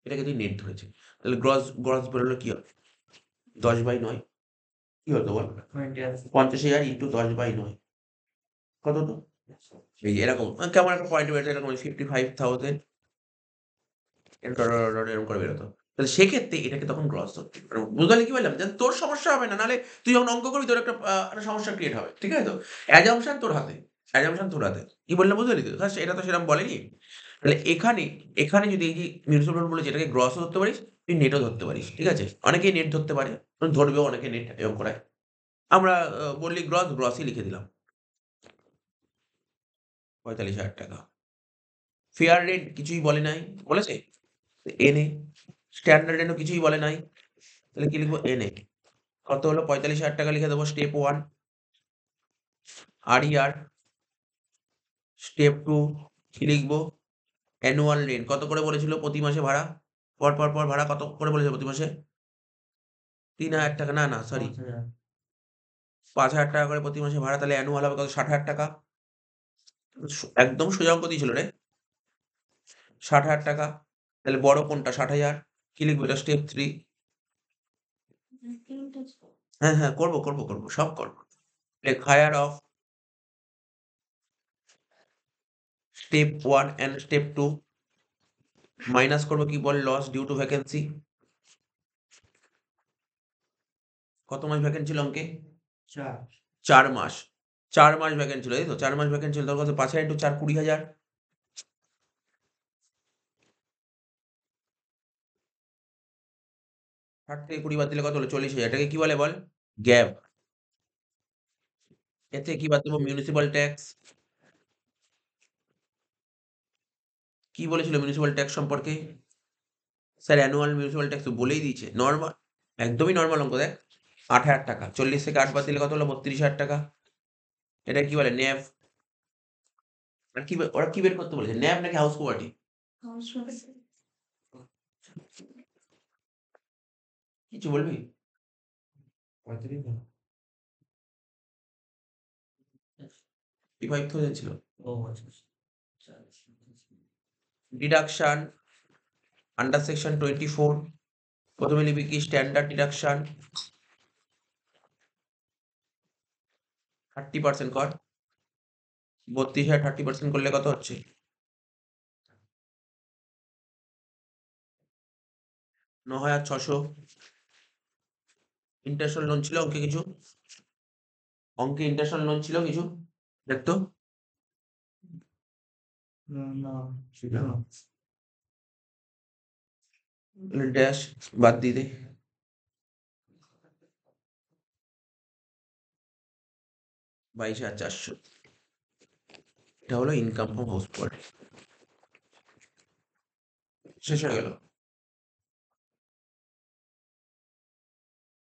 এটাকে তুই নেট ধরেছিস। তাহলে গ্রস বেরোলে কি হবে? ১০/৯ কি হতো বল? ৫০,০০০ ইন্টু ১০/৯ কত হতো? এই যে এরকম কেমন একটা পয়েন্ট বেরোতো এরকম 55,000 এরকম করে বেরোতো। তাহলে সেক্ষেত্রে এটাকে তখন গ্রস ধরতে হবে। বুঝতে পারলি কি বললাম? যাতে তোর সমস্যা হবে না। নাহলে তুই যখন অঙ্ক করবি তোর একটা সমস্যা ক্রিয়েট হবে। ঠিক আছে তো? অ্যাজাম্পশন তোর হাতে। অ্যাজাম্পশন তোর হাতে। কি বললাম বুঝতে পারলি তো? হ্যাঁ, এটা তো সেরকম বলেনি। তাহলে এখানে যদি এই যে মিউনিসিপাল বলেছে এটাকে গ্রসও ধরতে পারিস, তুই নেটও ধরতে পারিস। ঠিক আছে? অনেকেই নেট ধরতে পারে। ধরবেও অনেকে নেট এরকম করে। আমরা বললি গ্রসই লিখে দিলাম। ৪৫,০০০ টাকা। ফেয়ার রেট কিছুই বলে নাই। বলেছে? এনএ। স্ট্যান্ডার্ড রেটও কিছুই বলে নাই। তাহলে কি লিখবো? এনএ। কত হলো? ৪৫,০০০ টাকা লিখে দেবো স্টেপ 1। আরইআর। স্টেপ 2 কি লিখবো? Annual rent. কত করে বলেছিল প্রতি মাসে ভাড়া? পর ভাড়া কত করে বলেছে প্রতি মাসে? ৩,০০০ টাকা না, সরি। ৫,০০০ টাকা করে প্রতি মাসে ভাড়া, তাহলে অ্যানুয়াল হবে কত? ৬০,০০০ টাকা। একদম সোজা অঙ্ক দিয়েছিল রে। ৬০,০০০ টাকা। তাহলে বড় কোনটা? ৬০,০০০। কি লিখবো? এটা স্টেপ 3। হ্যাঁ, করব। সব করব। লেখ higher of step 1 and step 2 minus করব কি বল? Loss due to vacancy. কত মাস ভ্যাকেন্ট ছিল অঙ্কে? ৪ মাস। ৪ মাস ভ্যাকেন্ট ছিল, তাই তো? ৪ মাস ভ্যাকেন্ট ছিল, তার কত? ৫,০০০ ইন্টু ৪ = ২০,০০০। 60 থেকে 20 বাদ দিলে কত হলো? 40,000। এটাকে কি বলে বল? গ্যাপ। এর থেকে কি বাদ দেবো? Municipal tax. কি বলেছিল মিউনিসিপাল ট্যাক্স সম্পর্কে? স্যার অ্যানুয়াল মিউনিসিপাল ট্যাক্স তো বলেই দিয়েছে। নরমাল, একদমই নরমাল অঙ্ক দেখ। 8,000 টাকা। 40 থেকে 8 বাদ দিলে কত হলো? 32,000 টাকা। এটা কি বলে? ন্যাভ। আর কি ওরা কি বের করতে বলেছে? ন্যাভ নাকি হাউস প্রপার্টি? কিছু বলবি? 55,000 ছিল। ও আচ্ছা আচ্ছা। ডিডাকশন আন্ডার সেকশন 24 প্রথমে লিখবি কি? স্ট্যান্ডার্ড ডিডাকশন 30% কর। 32,000 30% করলে কত হচ্ছে? 9,600। ইন্টারন্যাশনাল লোন ছিল অঙ্কে কিছু? অঙ্কে ইন্টারন্যাশনাল লোন ছিল কিছু? দেখতো। না ছিল না। ড্যাশ বাদ দিয়ে দে। 22,400। এটা হলো ইনকাম ফ্রম হাউস প্রপার্টি। শেষ হয়ে গেল।